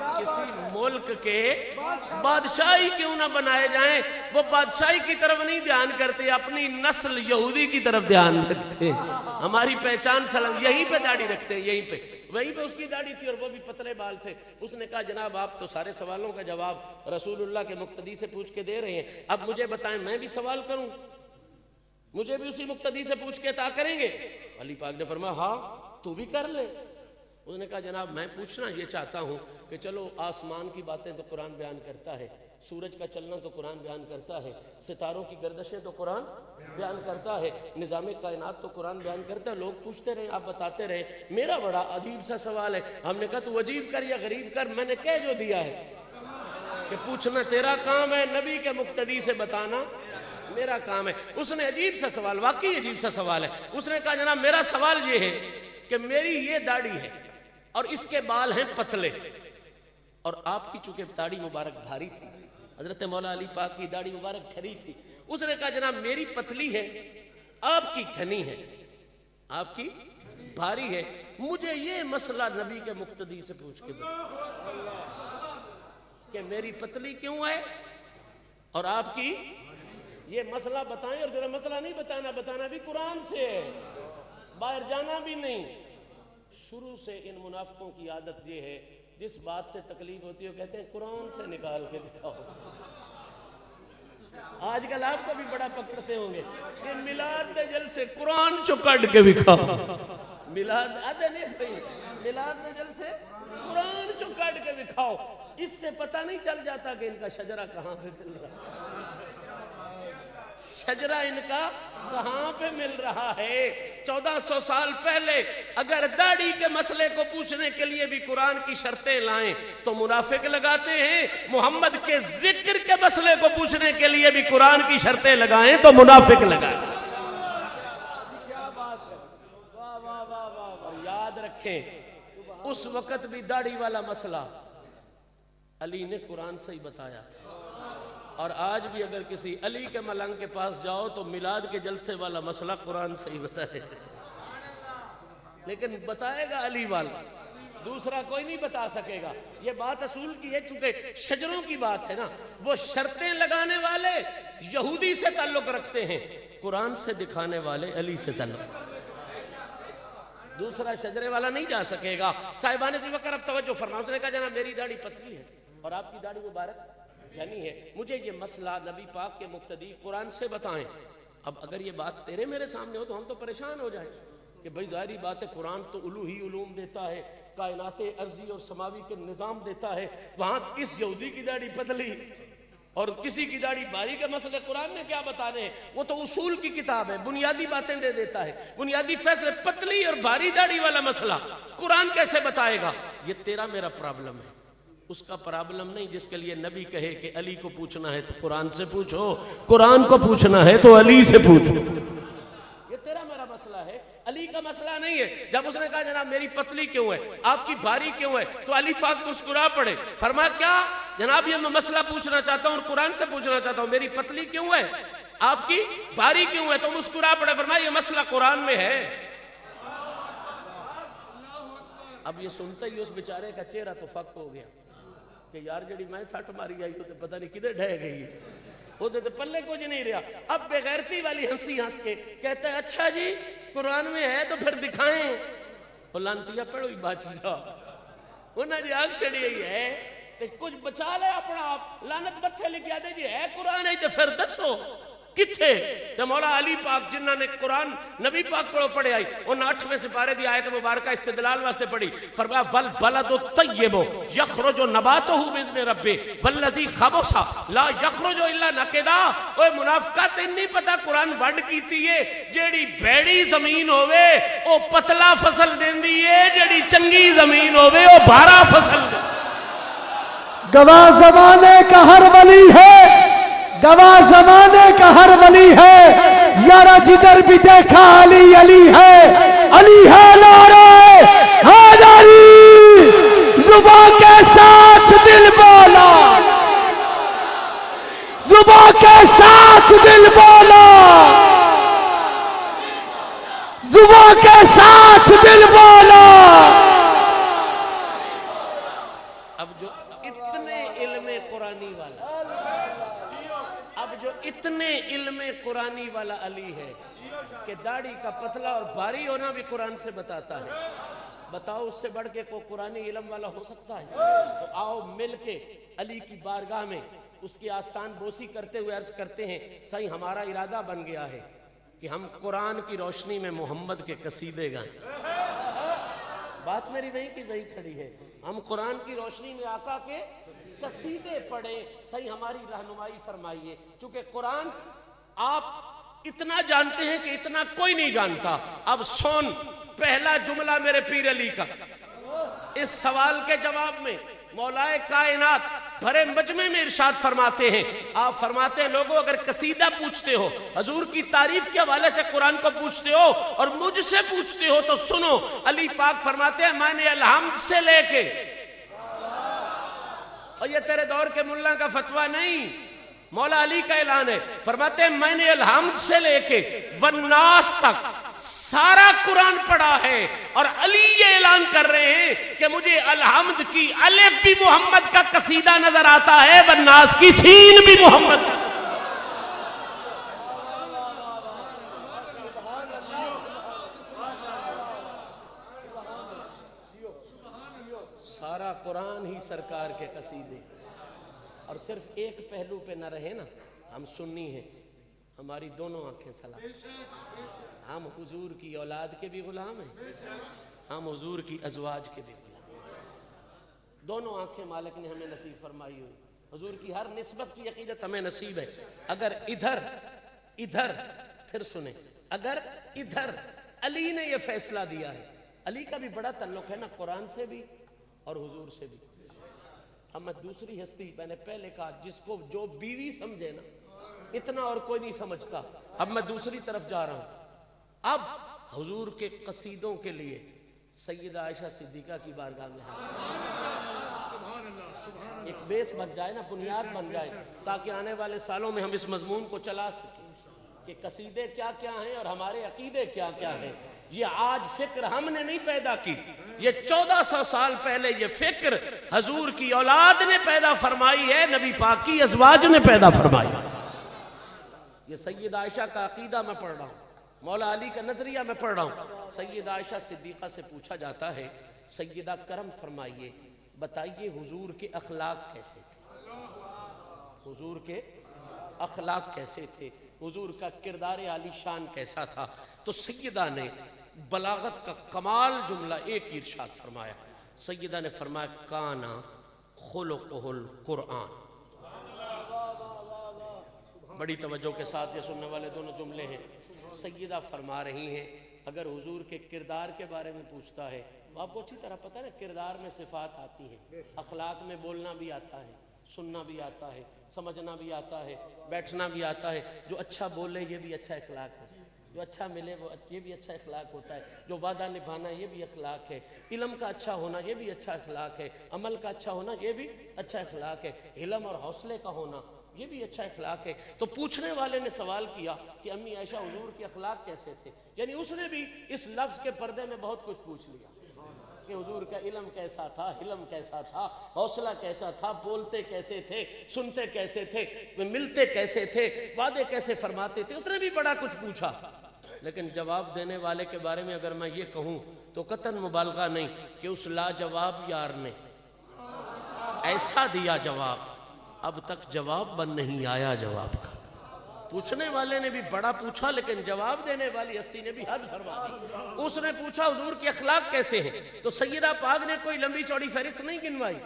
کسی ملک کے بادشاہی کیوں نہ بنائے جائیں، وہ بادشاہی کی طرف نہیں دھیان کرتے، اپنی نسل یہودی کی طرف دھیان رکھتے ہیں۔ ہماری پہچان سلام یہیں پہ داڑھی رکھتے ہیں، یہیں پہ، وہیں پہ اس کی داڑھی تھی اور وہ بھی پتلے بال تھے۔ اس نے کہا جناب آپ تو سارے سوالوں کا جواب رسول اللہ کے مقتدی سے پوچھ کے دے رہے ہیں، اب مجھے بتائیں میں بھی سوال کروں، مجھے بھی اسی مقتدی سے پوچھ کے عطا کریں گے؟ علی پاک نے فرمایا ہاں تو بھی کر لے۔ اس نے کہا جناب میں پوچھنا یہ چاہتا ہوں کہ چلو آسمان کی باتیں تو قرآن بیان کرتا ہے، سورج کا چلنا تو قرآن بیان کرتا ہے، ستاروں کی گردشیں تو قرآن بیان کرتا ہے، نظام کائنات تو قرآن بیان کرتا ہے، لوگ پوچھتے رہے آپ بتاتے رہے، میرا بڑا عجیب سا سوال ہے۔ ہم نے کہا تو عجیب کر یا غریب کر، میں نے کہہ جو دیا ہے کہ پوچھنا تیرا کام ہے، نبی کے مقتدی سے بتانا میرا کام ہے۔ اس نے عجیب سا سوال، واقعی عجیب سا سوال ہے، اس نے کہا جناب میرا سوال یہ ہے کہ میری یہ داڑھی ہے اور اس کے بال ہیں پتلے، اور آپ کی چونکہ داڑھی مبارک بھاری تھی، حضرت مولا علی پاک کی داڑھی مبارک کھری تھی، اس نے کہا جناب میری پتلی ہے آپ کی گھنی ہے، آپ کی بھاری ہے، مجھے یہ مسئلہ نبی کے مقتدی سے پوچھ کے دو کہ میری پتلی کیوں ہے اور آپ کی یہ مسئلہ بتائیں، اور ذرا مسئلہ نہیں بتانا، بتانا بھی قرآن سے ہے، باہر جانا بھی نہیں۔ شروع سے ان منافقوں کی عادت یہ ہے جس بات سے تکلیف ہوتی ہے وہ کہتے ہیں قرآن سے نکال کے دکھاؤ۔ آج کل آپ کو بھی بڑا پکڑتے ہوں گے کہ میلاد دے جلسے قرآن چو کٹ کے دکھاؤ، میلاد آدھے نہیں، میلاد دے جلسے قرآن چو کٹ کے دکھاؤ۔ اس سے پتہ نہیں چل جاتا کہ ان کا شجرہ کہاں پہ مل رہا ہے، شجرہ ان کا کہاں پہ مل رہا ہے۔ 1400 سال پہلے اگر داڑھی کے مسئلے کو پوچھنے کے لیے بھی قرآن کی شرطیں لائیں تو منافق لگاتے ہیں، محمد کے ذکر کے مسئلے کو پوچھنے کے لیے بھی قرآن کی شرطیں لگائیں تو منافق لگائیں۔ اور یاد رکھیں اس وقت بھی داڑھی والا مسئلہ علی نے قرآن سے ہی بتایا، اور آج بھی اگر کسی علی کے ملنگ کے پاس جاؤ تو میلاد کے جلسے والا مسئلہ قرآن سے ہی بتائے، لیکن بتائے گا علی والا، دوسرا کوئی نہیں بتا سکے گا۔ یہ بات اصول کی ہے، چونکہ شجروں کی بات ہے نا، وہ شرطیں لگانے والے یہودی سے تعلق رکھتے ہیں، قرآن سے دکھانے والے علی سے تعلق، دوسرا شجرے والا نہیں جا سکے گا۔ صاحبان ذی وقار اب توجہ فرماؤ، اس نے کہا جناب میری داڑھی پتلی ہے اور آپ کی داڑھی مبارک گھنی ہے، مجھے یہ مسئلہ نبی پاک کے مقتدی قرآن سے بتائیں۔ اب اگر یہ بات تیرے میرے سامنے ہو تو ہم تو پریشان ہو جائیں کہ بھئی ظاہری بات ہے، قرآن تو الوہی علوم دیتا ہے، کائنات ارضی اور سماوی کے نظام دیتا ہے، وہاں کس یہودی کی داڑھی پتلی اور کسی کی داڑھی بھاری کے مسئلے قرآن نے کیا بتانے ہیں؟ وہ تو اصول کی کتاب ہے، بنیادی باتیں دے دیتا ہے، بنیادی فیصلے، پتلی اور بھاری داڑھی والا مسئلہ قرآن کیسے بتائے گا؟ یہ تیرا میرا پرابلم ہے، اس کا پرابلم نہیں جس کے لیے نبی کہے کہ علی کو پوچھنا ہے تو قرآن سے پوچھو، قرآن کو پوچھنا ہے تو علی سے پوچھو۔ یہ تیرا میرا مسئلہ ہے، علی کا مسئلہ نہیں ہے۔ جب اس نے کہا جناب میری پتلی کیوں ہے، آپ کی بھاری کیوں ہے، تو علی پاک مسکرا پڑے، فرمایا کیا جناب یہ میں مسئلہ پوچھنا چاہتا ہوں اور قرآن سے پوچھنا چاہتا ہوں، میری پتلی کیوں ہے، آپ کی بھاری کیوں ہے، تو مسکرا پڑے، فرمایا یہ مسئلہ قرآن میں ہے۔ اب یہ سنتے ہی اس بیچارے کا چہرہ تو فک ہو گیا کہ یار جڑی میں سٹ ماری آئی تو پتہ نہیں کدھر ڈھہ گئی ہے، وہ تو پلے کچھ نہیں رہا۔ اب بے غیرتی والی ہنسی ہنس کے کہتا ہے اچھا جی قرآن میں ہے تو پھر دکھائیں، وہ لانتیا پڑھو ہی بادشاہ، انہیں جی آگ چڑھی ہوئی ہے کہ کچھ بچا لے اپنا آپ، لعنت متھے لکھ دے جی ہے قرآن ہے تو پھر دسو کتھے؟ کہ مولا علی پاک جنہاں نے قرآن نبی پاک کو پڑھے آئی انہاں 8ویں سپارے دی آیت مبارکہ استدلال واسطے پڑھی، فرمایا والبلد الطیب یخرج نباتہ باذن ربہ والذی خبث لا یخرج الا نکدا۔ اوے منافقہ تینوں نہیں پتہ قرآن ونڈ کیتی ہے، جیڑی بھیڑی زمین ہوے او پتلا فصل دیندی ہے، جیڑی چنگی زمین ہوے او بھارا فصل۔ گواہ زمانے کا ہر ولی ہے، گواہ زمانے کا ہر ولی ہے، یارا جدھر بھی دیکھا علی علی ہے نعرہ حیدری، زبان کے ساتھ دل بولا، زبان کے ساتھ دل بولا، زبان کے ساتھ دل بولا۔ اب جو میں قرآنی والا علی ہے کہ داڑھی کا پتلا اور بھاری ہونا بھی قرآن سے بتاتا ہے. بتاؤ اس سے بڑھ کے کوئی قرآنی علم والا ہو سکتا ہے؟ تو آؤ مل کے علی کی بارگاہ میں اس کی آستان بوسی کرتے ہوئے عرض کرتے ہیں سائیں ہمارا ارادہ بن گیا ہے کہ ہم قرآن کی روشنی میں محمد کے قصیدے گائیں. بات میری نہیں کہ وہی کھڑی ہے. ہم قرآن کی روشنی میں آقا کے قصیدے پڑھیں. صحیح ہماری رہنمائی فرمائیے. چونکہ قرآن آپ اتنا جانتے ہیں کہ اتنا کوئی نہیں جانتا. اب سن پہلا جملہ میرے پیر علی کا اس سوال کے جواب میں مولائے کائنات بھرے مجمع میں ارشاد فرماتے ہیں. آپ فرماتے ہیں لوگوں اگر قصیدہ پوچھتے ہو حضور کی تعریف کے حوالے سے قرآن کو پوچھتے ہو اور مجھ سے پوچھتے ہو تو سنو. علی پاک فرماتے ہیں میں نے الحمد سے لے کے، اور یہ تیرے دور کے ملا کا فتویٰ نہیں، مولا علی کا اعلان ہے. فرماتے ہیں میں نے الحمد سے لے کے والناس تک سارا قرآن پڑھا ہے، اور علی یہ اعلان کر رہے ہیں کہ مجھے الحمد کی الف بھی محمد کا قصیدہ نظر آتا ہے، والناس کی سین بھی محمد کا. سارا قرآن ہی سرکار کے قصیدے. اور صرف ایک پہلو پہ نہ رہے نا، ہم سنی ہیں، ہماری دونوں آنکھیں سلام. ہم حضور کی اولاد کے بھی غلام ہیں، ہم حضور کی ازواج کے بھی غلام ہیں. دونوں آنکھیں مالک نے ہمیں نصیب فرمائی ہوئی. حضور کی ہر نسبت کی عقیدت ہمیں نصیب ہے. اگر ادھر پھر سنیں، اگر ادھر علی نے یہ فیصلہ دیا ہے. علی کا بھی بڑا تعلق ہے نا قرآن سے بھی اور حضور سے بھی. اب میں دوسری ہستی، میں نے پہلے کہا جس کو جو بیوی سمجھے نا اتنا اور کوئی نہیں سمجھتا. اب میں دوسری طرف جا رہا ہوں. اب حضور کے قصیدوں کے لیے سیدہ عائشہ صدیقہ کی بارگاہ میں ایک بیس بن جائے نا، بنیاد بن جائے، تاکہ آنے والے سالوں میں ہم اس مضمون کو چلا سکیں کہ قصیدے کیا کیا ہیں اور ہمارے عقیدے کیا کیا ہیں. یہ آج فکر ہم نے نہیں پیدا کی، یہ 1400 سال پہلے یہ فکر حضور کی اولاد نے پیدا فرمائی ہے، نبی پاک کی ازواج نے پیدا فرمائی. یہ سیدہ عائشہ کا عقیدہ میں پڑھ رہا ہوں، مولا علی کا نظریہ میں پڑھ رہا ہوں. سیدہ عائشہ صدیقہ سے پوچھا جاتا ہے سیدہ کرم فرمائیے، بتائیے حضور کے اخلاق کیسے تھے؟ حضور کے اخلاق کیسے تھے؟ حضور کا کردار عالی شان کیسا تھا؟ تو سیدہ نے بلاغت کا کمال جملہ ایک ہی ارشاد فرمایا. سیدہ نے فرمایا کانا خلقہ القرآن. بڑی توجہ کے ساتھ یہ سننے والے دونوں جملے ہیں. سیدہ فرما رہی ہیں اگر حضور کے کردار کے بارے میں پوچھتا ہے تو آپ کو اچھی طرح پتہ ہے نا کردار میں صفات آتی ہیں، اخلاق میں بولنا بھی آتا ہے، سننا بھی آتا ہے، سمجھنا بھی آتا ہے، بیٹھنا بھی آتا ہے. جو اچھا بولے یہ بھی اچھا اخلاق ہے، جو اچھا ملے وہ یہ بھی اچھا اخلاق ہوتا ہے، جو وعدہ نبھانا یہ بھی اخلاق ہے، علم کا اچھا ہونا یہ بھی اچھا اخلاق ہے، عمل کا اچھا ہونا یہ بھی اچھا اخلاق ہے، علم اور حوصلے کا ہونا یہ بھی اچھا اخلاق ہے. تو پوچھنے والے نے سوال کیا کہ امی عائشہ حضور کے اخلاق کیسے تھے؟ یعنی اس نے بھی اس لفظ کے پردے میں بہت کچھ پوچھ لیا کہ حضور کا علم کیسا تھا، علم کیسا تھا، حوصلہ کیسا تھا، بولتے کیسے تھے، سنتے کیسے تھے، ملتے کیسے تھے، وعدے کیسے فرماتے تھے. اس نے بھی بڑا کچھ پوچھا. لیکن جواب دینے والے کے بارے میں اگر میں یہ کہوں تو قطعاً مبالغہ نہیں کہ اس لاجواب یار نے ایسا دیا جواب، اب تک جواب بن نہیں آیا جواب کا. پوچھنے والے نے بھی بڑا پوچھا لیکن جواب دینے والی ہستی نے بھی حد فرما دی. اس نے پوچھا حضور کے اخلاق کیسے ہیں، تو سیدہ پاک نے کوئی لمبی چوڑی فہرست نہیں گنوائی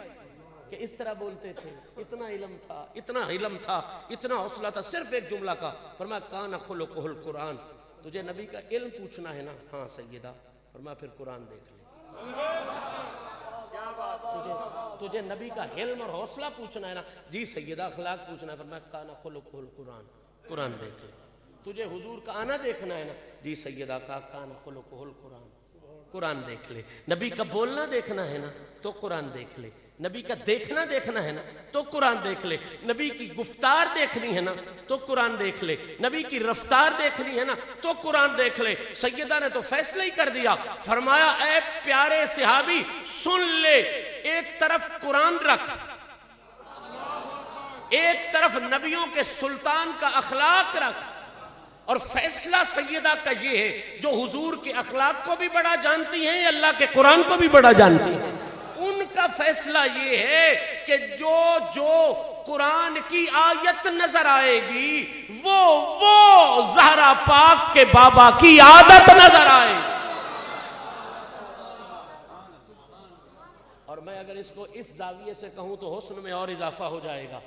کہ اس طرح بولتے تھے، اتنا علم تھا، اتنا علم تھا، اتنا حوصلہ تھا. صرف ایک جملہ کا فرمایا کان خلقہ القرآن. تجھے نبی کا علم پوچھنا ہے نا؟ ہاں سیدہ. فرمایا پھر قرآن دیکھ لے. تجھے نبی کا علم اور حوصلہ پوچھنا ہے نا؟ جی سیدہ. اخلاق پوچھنا ہے؟ فرمایا کان خلقہ القرآن. قرآن دیکھ لے. تجھے حضور کا آنا دیکھنا ہے نا؟ جی سیدہ. کان خلقہ القرآن. قرآن دیکھ لے. نبی کا بولنا دیکھنا ہے نا؟ تو قرآن دیکھ لے. نبی کا دیکھنا دیکھنا ہے نا؟ تو قرآن دیکھ لے. نبی کی گفتار دیکھنی ہے نا؟ تو قرآن دیکھ لے. نبی کی رفتار دیکھنی ہے نا؟ تو قرآن دیکھ لے. سیدہ نے تو فیصلہ ہی کر دیا. فرمایا اے پیارے صحابی سن لے، ایک طرف قرآن رکھ، ایک طرف نبیوں کے سلطان کا اخلاق رکھ، اور فیصلہ سیدہ کا یہ ہے جو حضور کے اخلاق کو بھی بڑا جانتی ہیں، اللہ کے قرآن کو بھی بڑا جانتی ہیں، ان کا فیصلہ یہ ہے کہ جو قرآن کی آیت نظر آئے گی وہ زہرا پاک کے بابا کی عادت نظر آئے گی۔ اور میں اگر اس کو اس زاویے سے کہوں تو حسن میں اور اضافہ ہو جائے گا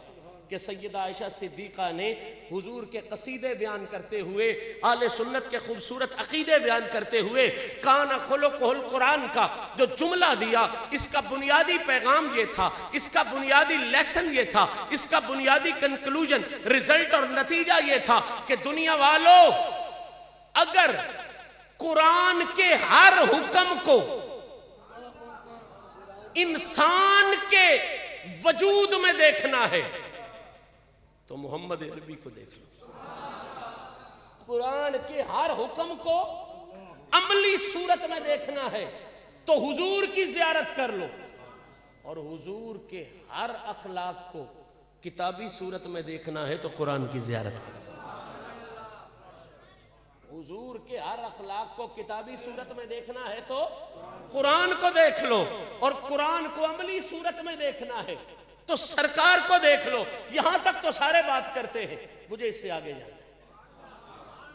کہ سیدہ عائشہ صدیقہ نے حضور کے قصیدے بیان کرتے ہوئے، آل سنت کے خوبصورت عقیدے بیان کرتے ہوئے کان خلقہ القرآن کا جو جملہ دیا، اس کا بنیادی پیغام یہ تھا، اس کا بنیادی لیسن یہ تھا، اس کا بنیادی کنکلوژن، رزلٹ اور نتیجہ یہ تھا کہ دنیا والوں اگر قرآن کے ہر حکم کو انسان کے وجود میں دیکھنا ہے تو محمد عربی کو دیکھ لو۔ قرآن کے ہر حکم کو عملی صورت میں دیکھنا ہے تو حضور کی زیارت کر لو، اور حضور کے ہر اخلاق کو کتابی صورت میں دیکھنا ہے تو قرآن کی زیارت کر لو۔ حضور کے ہر اخلاق کو کتابی صورت میں دیکھنا ہے تو قرآن کو دیکھ لو، اور قرآن کو عملی صورت میں دیکھنا ہے تو سرکار کو دیکھ لو۔ یہاں تک تو سارے بات کرتے ہیں، مجھے اس سے آگے جانا ہے،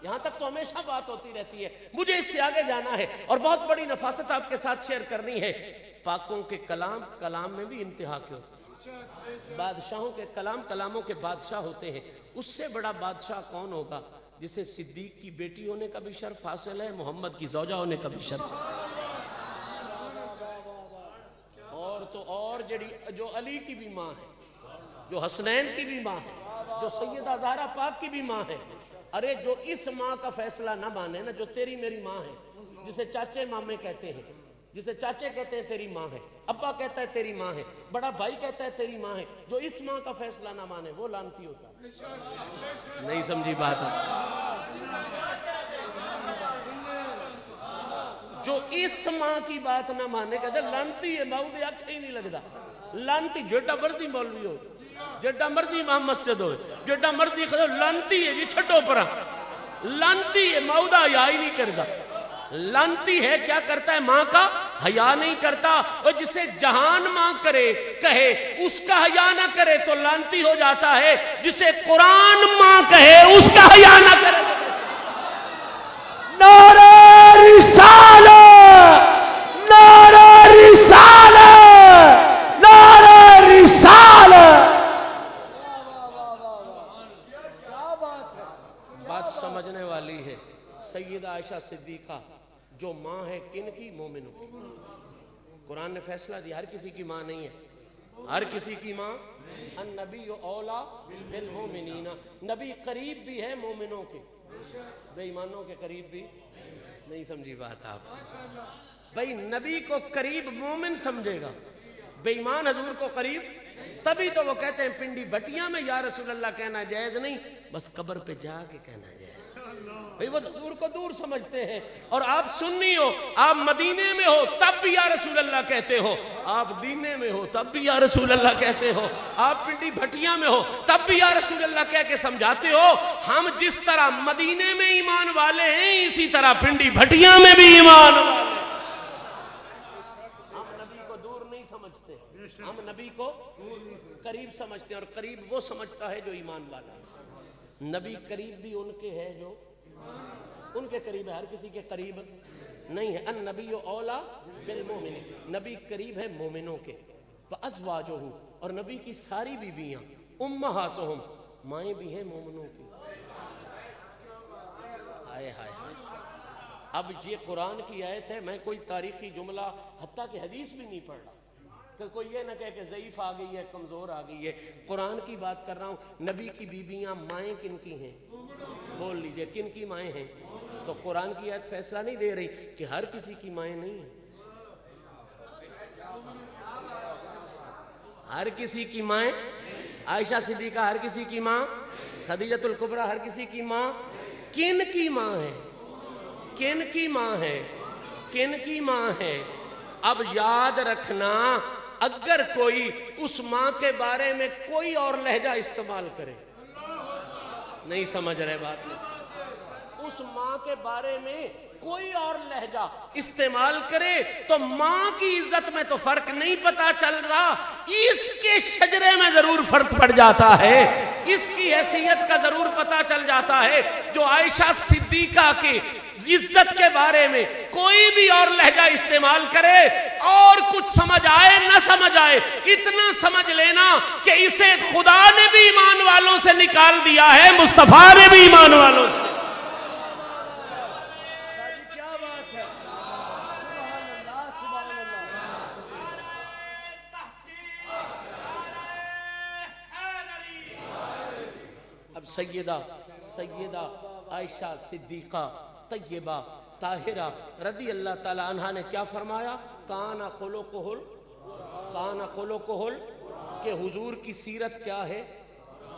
یہاں تک تو ہمیشہ بات ہوتی رہتی ہے، مجھے اس سے آگے جانا ہے۔ اور بہت بڑی نفاست آپ کے ساتھ شیئر کرنی ہے، پاکوں کے کلام میں بھی انتہا کے ہوتے ہیں، بادشاہوں کے کلاموں کے بادشاہ ہوتے ہیں۔ اس سے بڑا بادشاہ کون ہوگا جسے صدیق کی بیٹی ہونے کا بھی شرف حاصل ہے، محمد کی زوجہ ہونے کا بھی شرف ہے، اور جو علی کی بھی ماں ہے، جو حسنین کی بھی ماں ہے، جو سیدہ زہرا پاک کی بھی ماں ہے۔ ارے جو اس ماں کا فیصلہ نہ مانے نا، جو تیری میری ماں ہے، جسے چاچے مامے کہتے ہیں، جسے چاچے کہتے ہیں تیری ماں ہے، ابا کہتا ہے تیری ماں ہے، بڑا بھائی کہتا ہے تیری ماں ہے، جو اس ماں کا فیصلہ نہ مانے وہ لعنتی ہوتا ہے۔ نہیں سمجھی بات ہے؟ جو اس ماں کی بات نہ مانے کہتے لعنتی ہے، ماؤ دے آنکھیں ہی نہیں لگتا، لعنتی جیڈا مرضی مولوی ہو، جیڈا مرضی امام مسجد ہو، جیڈا مرضی خدا، لعنتی ہے جی، چھڈو پرا، لعنتی ہے، ماؤ دا حیا ہی نہیں کرتا۔ لعنتی ہے کیا کرتا ہے؟ ماں کا حیا نہیں کرتا، اور جسے جہان ماں کرے کہے اس کا حیا نہ کرے تو لعنتی ہو جاتا ہے، جسے قرآن ماں کہے اس کا حیا نہ کرے۔ نعرہ رسالت، نعرہ رسالت، نعرہ رسالت۔ بات سمجھنے والی ہے۔ سیدہ عائشہ صدیقہ جو ماں ہے کن کی؟ مومنوں کی۔ قرآن نے فیصلہ دیا ہر کسی کی ماں نہیں ہے، ہر کسی کی ماں۔ النبی اولا بالمومنین، نبی قریب بھی ہے مومنوں کے، بے ایمانوں کے قریب بھی نہیں۔ سمجھی بات آپ؟ بھئی نبی کو قریب مومن سمجھے گا، بے ایمان حضور کو قریب، تبھی تو وہ کہتے ہیں پنڈی بھٹیاں میں یا رسول اللہ کہنا جائز نہیں، بس قبر پہ جا کے کہنا جائز۔ بھئی وہ حضور کو دور سمجھتے ہیں، اور آپ سنی ہو، آپ مدینے میں ہو تب بھی یا رسول اللہ کہتے ہو، آپ دینے میں ہو تب بھی یا رسول اللہ کہتے ہو، آپ پنڈی بھٹیاں میں ہو تب بھی یا رسول اللہ کہہ کے سمجھاتے ہو۔ ہم جس طرح مدینے میں ایمان والے ہیں اسی طرح پنڈی بھٹیاں میں بھی ایمان والے ہیں۔ ہم نبی کو دور نہیں سمجھتے، ہم نبی کو قریب سمجھتے ہیں، اور قریب وہ سمجھتا ہے جو ایمان والا ہے۔ نبی قریب بھی ان کے ہے جو ان کے قریب ہے، ہر کسی کے قریب نہیں ہے۔ النبی اولا بالمومنین، نبی قریب ہے مومنوں کے۔ وازواجہ، اور نبی کی ساری بیویاں، امہاتہم، مائیں بھی ہیں مومنوں کی۔ ہائے ہائے ہائے، اب یہ قرآن کی آیت ہے، میں کوئی تاریخی جملہ حتیٰ کہ حدیث بھی نہیں پڑھ رہا کہ کوئی یہ نہ کہے کہ ضعیف آ گئی ہے، کمزور آ گئی ہے، قرآن کی بات کر رہا ہوں۔ نبی کی بیویاں مائیں کن کی ہیں؟ بول لیجئے کن کی مائیں ہیں؟ تو قرآن کی آیت فیصلہ نہیں دے رہی کہ ہر کسی کی مائیں نہیں ہیں، ہر کسی کی مائیں۔ عائشہ صدیقہ ہر کسی کی ماں، خدیجۃ الکبریٰ ہر کسی کی ماں۔ کن کی ماں ہے؟ کن کی ماں ہے؟ کن کی ماں ہے؟ اب یاد رکھنا، اگر کوئی اس ماں کے بارے میں کوئی اور لہجہ استعمال کرے، نہیں سمجھ رہے بات میں، اس ماں کے بارے میں کوئی اور لہجہ استعمال کرے تو ماں کی عزت میں تو فرق نہیں پتا چل رہا، اس کے شجرے میں ضرور فرق پڑ جاتا ہے، اس کی حیثیت کا ضرور پتا چل جاتا ہے۔ جو عائشہ صدیقہ کی عزت کے بارے میں کوئی بھی اور لہجہ استعمال کرے، اور کچھ سمجھ آئے نہ سمجھ آئے، اتنا سمجھ لینا کہ اسے خدا نے بھی ایمان والوں سے نکال دیا ہے، مصطفیٰ نے بھی ایمان والوں سے۔ اب سیدہ عائشہ صدیقہ طیبہ طاہرہ رضی اللہ تعالی عنہ نے کیا فرمایا؟ کان خلقہل، کہ حضور کی سیرت کیا ہے؟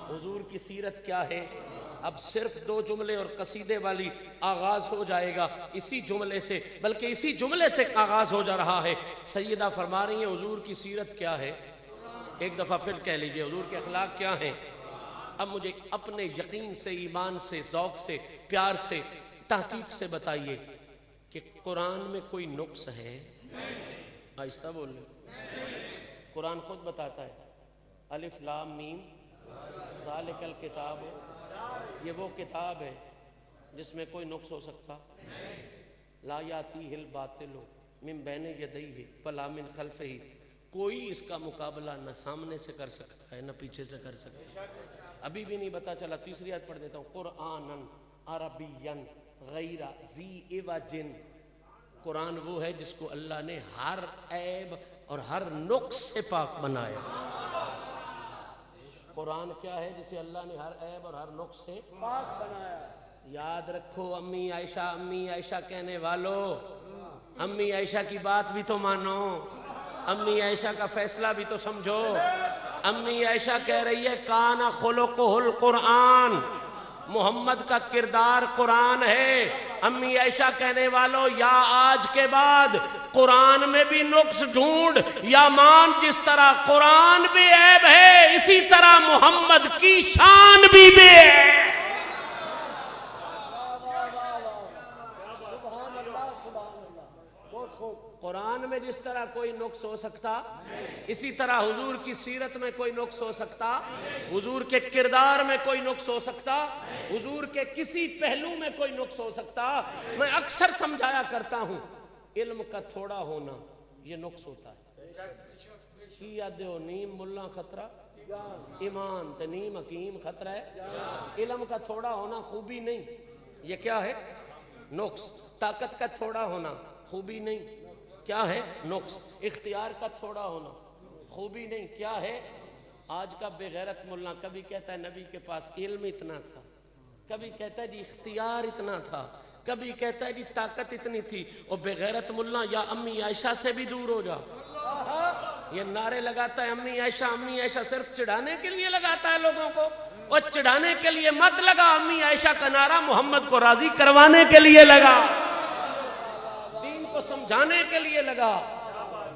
حضور کی سیرت کیا ہے؟ اب صرف 2 جملے اور قصیدے والی آغاز ہو جائے گا اسی جملے سے، بلکہ اسی جملے سے آغاز ہو جا رہا ہے۔ سیدہ فرما رہی ہیں حضور کی سیرت کیا ہے؟ ایک دفعہ پھر کہہ لیجئے حضور کے اخلاق کیا ہیں؟ اب مجھے اپنے یقین سے، ایمان سے، ذوق سے، پیار سے، تحقیق سے بتائیے کہ قرآن میں کوئی نقص ہے؟ آہستہ بول لیں۔ قرآن خود بتاتا ہے الف لام میم ذالک الکتاب، یہ وہ کتاب ہے جس میں کوئی نقص ہو سکتا؟ لا یاتیہ الباطل من بین یدیہ ولا من خلفہ، کوئی اس کا مقابلہ نہ سامنے سے کر سکتا ہے نہ پیچھے سے کر سکتا ہے۔ ابھی بھی نہیں پتا چلا، تیسری آیت پڑھ دیتا ہوں۔ قرآناً عربیاً غیر ذی عوج، قرآن وہ ہے جس کو اللہ نے ہر عیب اور ہر نقص سے پاک بنایا۔ قرآن کیا ہے جسے اللہ نے ہر عیب اور ہر نقص سے پاک بنایا؟ یاد رکھو امی عائشہ کہنے والو، امی عائشہ کی بات بھی تو مانو، امی عائشہ کا فیصلہ بھی تو سمجھو۔ امی عائشہ کہہ رہی ہے کان خلقہ القرآن، محمد کا کردار قرآن ہے۔ امی عائشہ کہنے والو، یا آج کے بعد قرآن میں بھی نقص ڈھونڈ یا مان، جس طرح قرآن بے عیب ہے اسی طرح محمد کی شان بھی بے عیب۔ قرآن میں جس طرح کوئی نقص ہو سکتا اسی طرح حضور کی سیرت میں کوئی نقص ہو سکتا، حضور کے کردار میں کوئی نقص ہو سکتا، حضور کے کسی پہلو میں کوئی نقص ہو سکتا۔ میں اکثر سمجھایا کرتا ہوں علم کا تھوڑا ہونا یہ نقص ہوتا ہے۔ شیعہ دیو نیم ملا خطرہ ایمان تے نیم حکیم خطرہ ہے۔ علم کا تھوڑا ہونا خوبی نہیں، یہ کیا ہے؟ نقص۔ طاقت کا تھوڑا ہونا خوبی نہیں، کیا ہے؟ نقص۔ اختیار کا تھوڑا ہونا خوبی نہیں، کیا ہے؟ آج کا بے غیرت ملا کبھی کہتا ہے نبی کے پاس علم اتنا تھا، کبھی کہتا ہے جی اختیار اتنا تھا، کبھی کہتا ہے جی طاقت اتنی تھی۔ اور بے غیرت ملا یا امی عائشہ سے بھی دور ہو جا، یہ نعرے لگاتا ہے امی عائشہ، صرف چڑھانے کے لیے لگاتا ہے لوگوں کو۔ اور چڑھانے کے لیے مت لگا، امی عائشہ کا نعرہ محمد کو راضی کروانے کے لیے لگا، دین کو سمجھانے کے لیے لگا،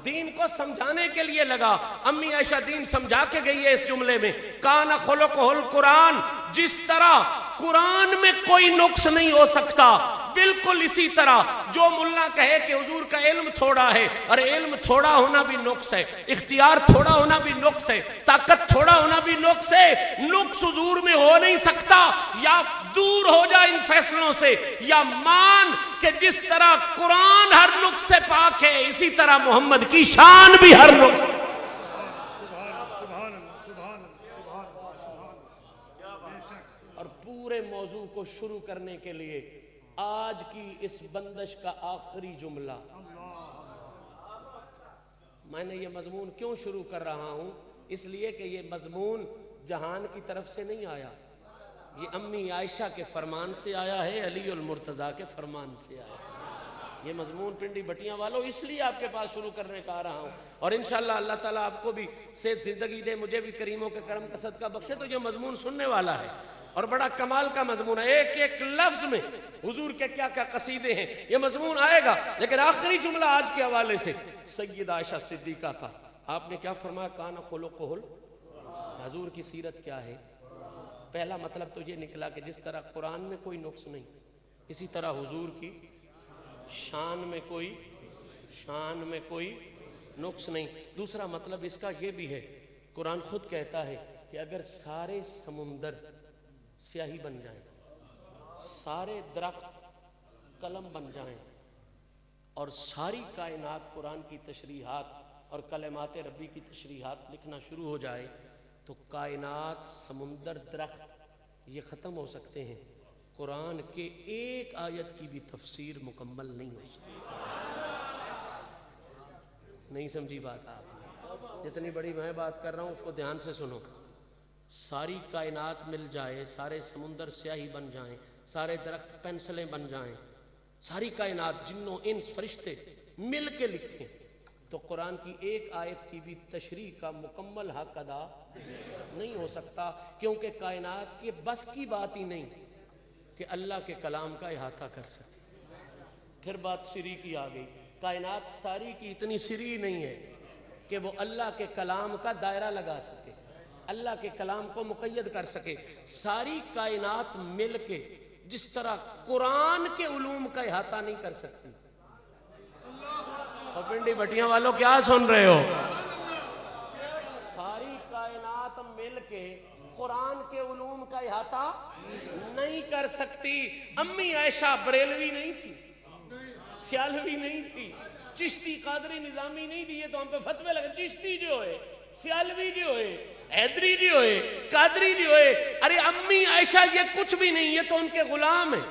دین کو سمجھانے کے لیے لگا۔ امی عائشہ دین سمجھا کے گئی ہے اس جملے میں، کان خلقہ القرآن، جس طرح قرآن میں کوئی نقص نہیں ہو سکتا بالکل اسی طرح جو ملا کہے کہ حضور کا علم تھوڑا ہے، اور علم تھوڑا ہونا بھی نقص ہے، اختیار تھوڑا ہونا بھی نقص ہے، طاقت تھوڑا ہونا بھی نقص ہے۔ نقص حضور میں ہو نہیں سکتا، یا دور ہو جا ان فیصلوں سے، یا مان کہ جس طرح قرآن ہر نقص سے پاک ہے اسی طرح محمد کی شان بھی ہر نقص۔ اور پورے موضوع کو شروع کرنے کے لیے آج کی اس بندش کا آخری جملہ، میں نے یہ مضمون کیوں شروع کر رہا ہوں؟ اس لیے کہ یہ مضمون جہان کی طرف سے نہیں آیا، یہ امی عائشہ کے فرمان سے آیا ہے، علی المرتضیٰ کے فرمان سے آیا ہے۔ یہ مضمون پنڈی بٹیاں والوں اس لیے آپ کے پاس شروع کرنے کا آ رہا ہوں، اور انشاءاللہ اللہ تعالیٰ آپ کو بھی صحت زندگی دے، مجھے بھی کریموں کے کرم کا صدقہ بخشے، تو یہ مضمون سننے والا ہے اور بڑا کمال کا مضمون ہے۔ ایک ایک لفظ میں حضور کے کیا کیا قصیدے ہیں، یہ مضمون آئے گا۔ لیکن آخری جملہ آج کے حوالے سے سیدہ عائشہ صدیقہ کا، آپ نے کیا فرمایا؟ کان خلقہ القرآن، حضور کی سیرت کیا ہے؟ پہلا مطلب تو یہ نکلا کہ جس طرح قرآن میں کوئی نقص نہیں، اسی طرح حضور کی شان میں کوئی نقص نہیں۔ دوسرا مطلب اس کا یہ بھی ہے، قرآن خود کہتا ہے کہ اگر سارے سمندر سیاہی بن جائیں، سارے درخت قلم بن جائیں، اور ساری کائنات قرآن کی تشریحات اور کلمات ربی کی تشریحات لکھنا شروع ہو جائے، تو کائنات، سمندر، درخت یہ ختم ہو سکتے ہیں، قرآن کے ایک آیت کی بھی تفسیر مکمل نہیں ہو سکتی۔ نہیں سمجھی بات آپ؟ جتنی بڑی میں بات کر رہا ہوں اس کو دھیان سے سنو۔ ساری کائنات مل جائے، سارے سمندر سیاہی بن جائیں، سارے درخت پینسلیں بن جائیں، ساری کائنات، جنوں انس فرشتے مل کے لکھیں، تو قرآن کی ایک آیت کی بھی تشریح کا مکمل حق ادا نہیں ہو سکتا، کیونکہ کائنات کے بس کی بات ہی نہیں کہ اللہ کے کلام کا احاطہ کر سکے۔ پھر بات سری کی آ گئی، کائنات ساری کی اتنی سری نہیں ہے کہ وہ اللہ کے کلام کا دائرہ لگا سکے، اللہ کے کلام کو مقید کر سکے۔ ساری کائنات مل کے جس طرح قرآن کے علوم کا احاطہ نہیں کر سکتی۔ اور پنڈی بٹیاں والوں کیا سن رہے ہو؟ ساری کائنات مل کے قرآن کے علوم کا احاطہ نہیں کر سکتی۔ امی عائشہ بریلوی نہیں تھی، سیالوی نہیں تھی، چشتی قادری نظامی نہیں تھی، یہ تو ہم پہ فتوے لگے، چشتی جو ہے، سیالوی جو ہے، حیدری جو ہے، قادری جو ہے، ارے امی عائشہ یہ کچھ بھی نہیں، یہ تو ان کے غلام ہیں۔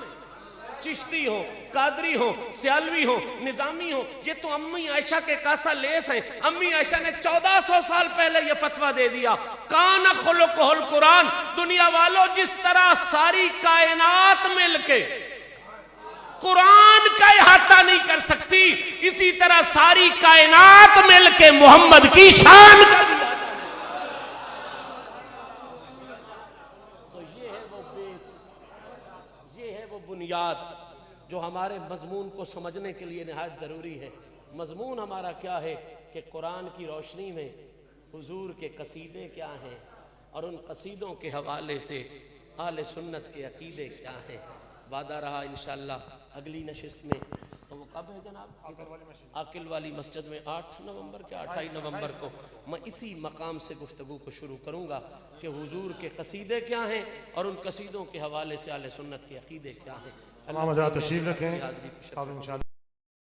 چشتی ہو، قادری ہو، سیالوی ہو، نظامی ہو، یہ تو امی عائشہ کے کاسا لیس ہیں۔ امی عائشہ نے 1400 سال پہلے یہ فتویٰ دے دیا، کان خلقہ القرآن۔ دنیا والوں، جس طرح ساری کائنات مل کے قرآن کا احاطہ نہیں کر سکتی، اسی طرح ساری کائنات مل کے محمد کی شان کا بھی احاطہ نہیں۔ تو یہ ہے وہ بیس، یہ ہے وہ بنیاد جو ہمارے مضمون کو سمجھنے کے لیے نہایت ضروری ہے۔ مضمون ہمارا کیا ہے کہ قرآن کی روشنی میں حضور کے قصیدے کیا ہیں، اور ان قصیدوں کے حوالے سے اہل سنت کے عقیدے کیا ہیں۔ وعدہ رہا انشاءاللہ اگلی نشست میں، تو وہ کب ہے جناب؟ عاقل والی مسجد میں 8 نومبر کے 28 نومبر کو میں اسی مقام سے گفتگو کو شروع کروں گا کہ حضور کے قصیدے کیا ہیں، اور ان قصیدوں کے حوالے سے اہل سنت کے عقیدے کیا ہیں۔ تمام حضرات تشریف رکھیں، آپ انشاءاللہ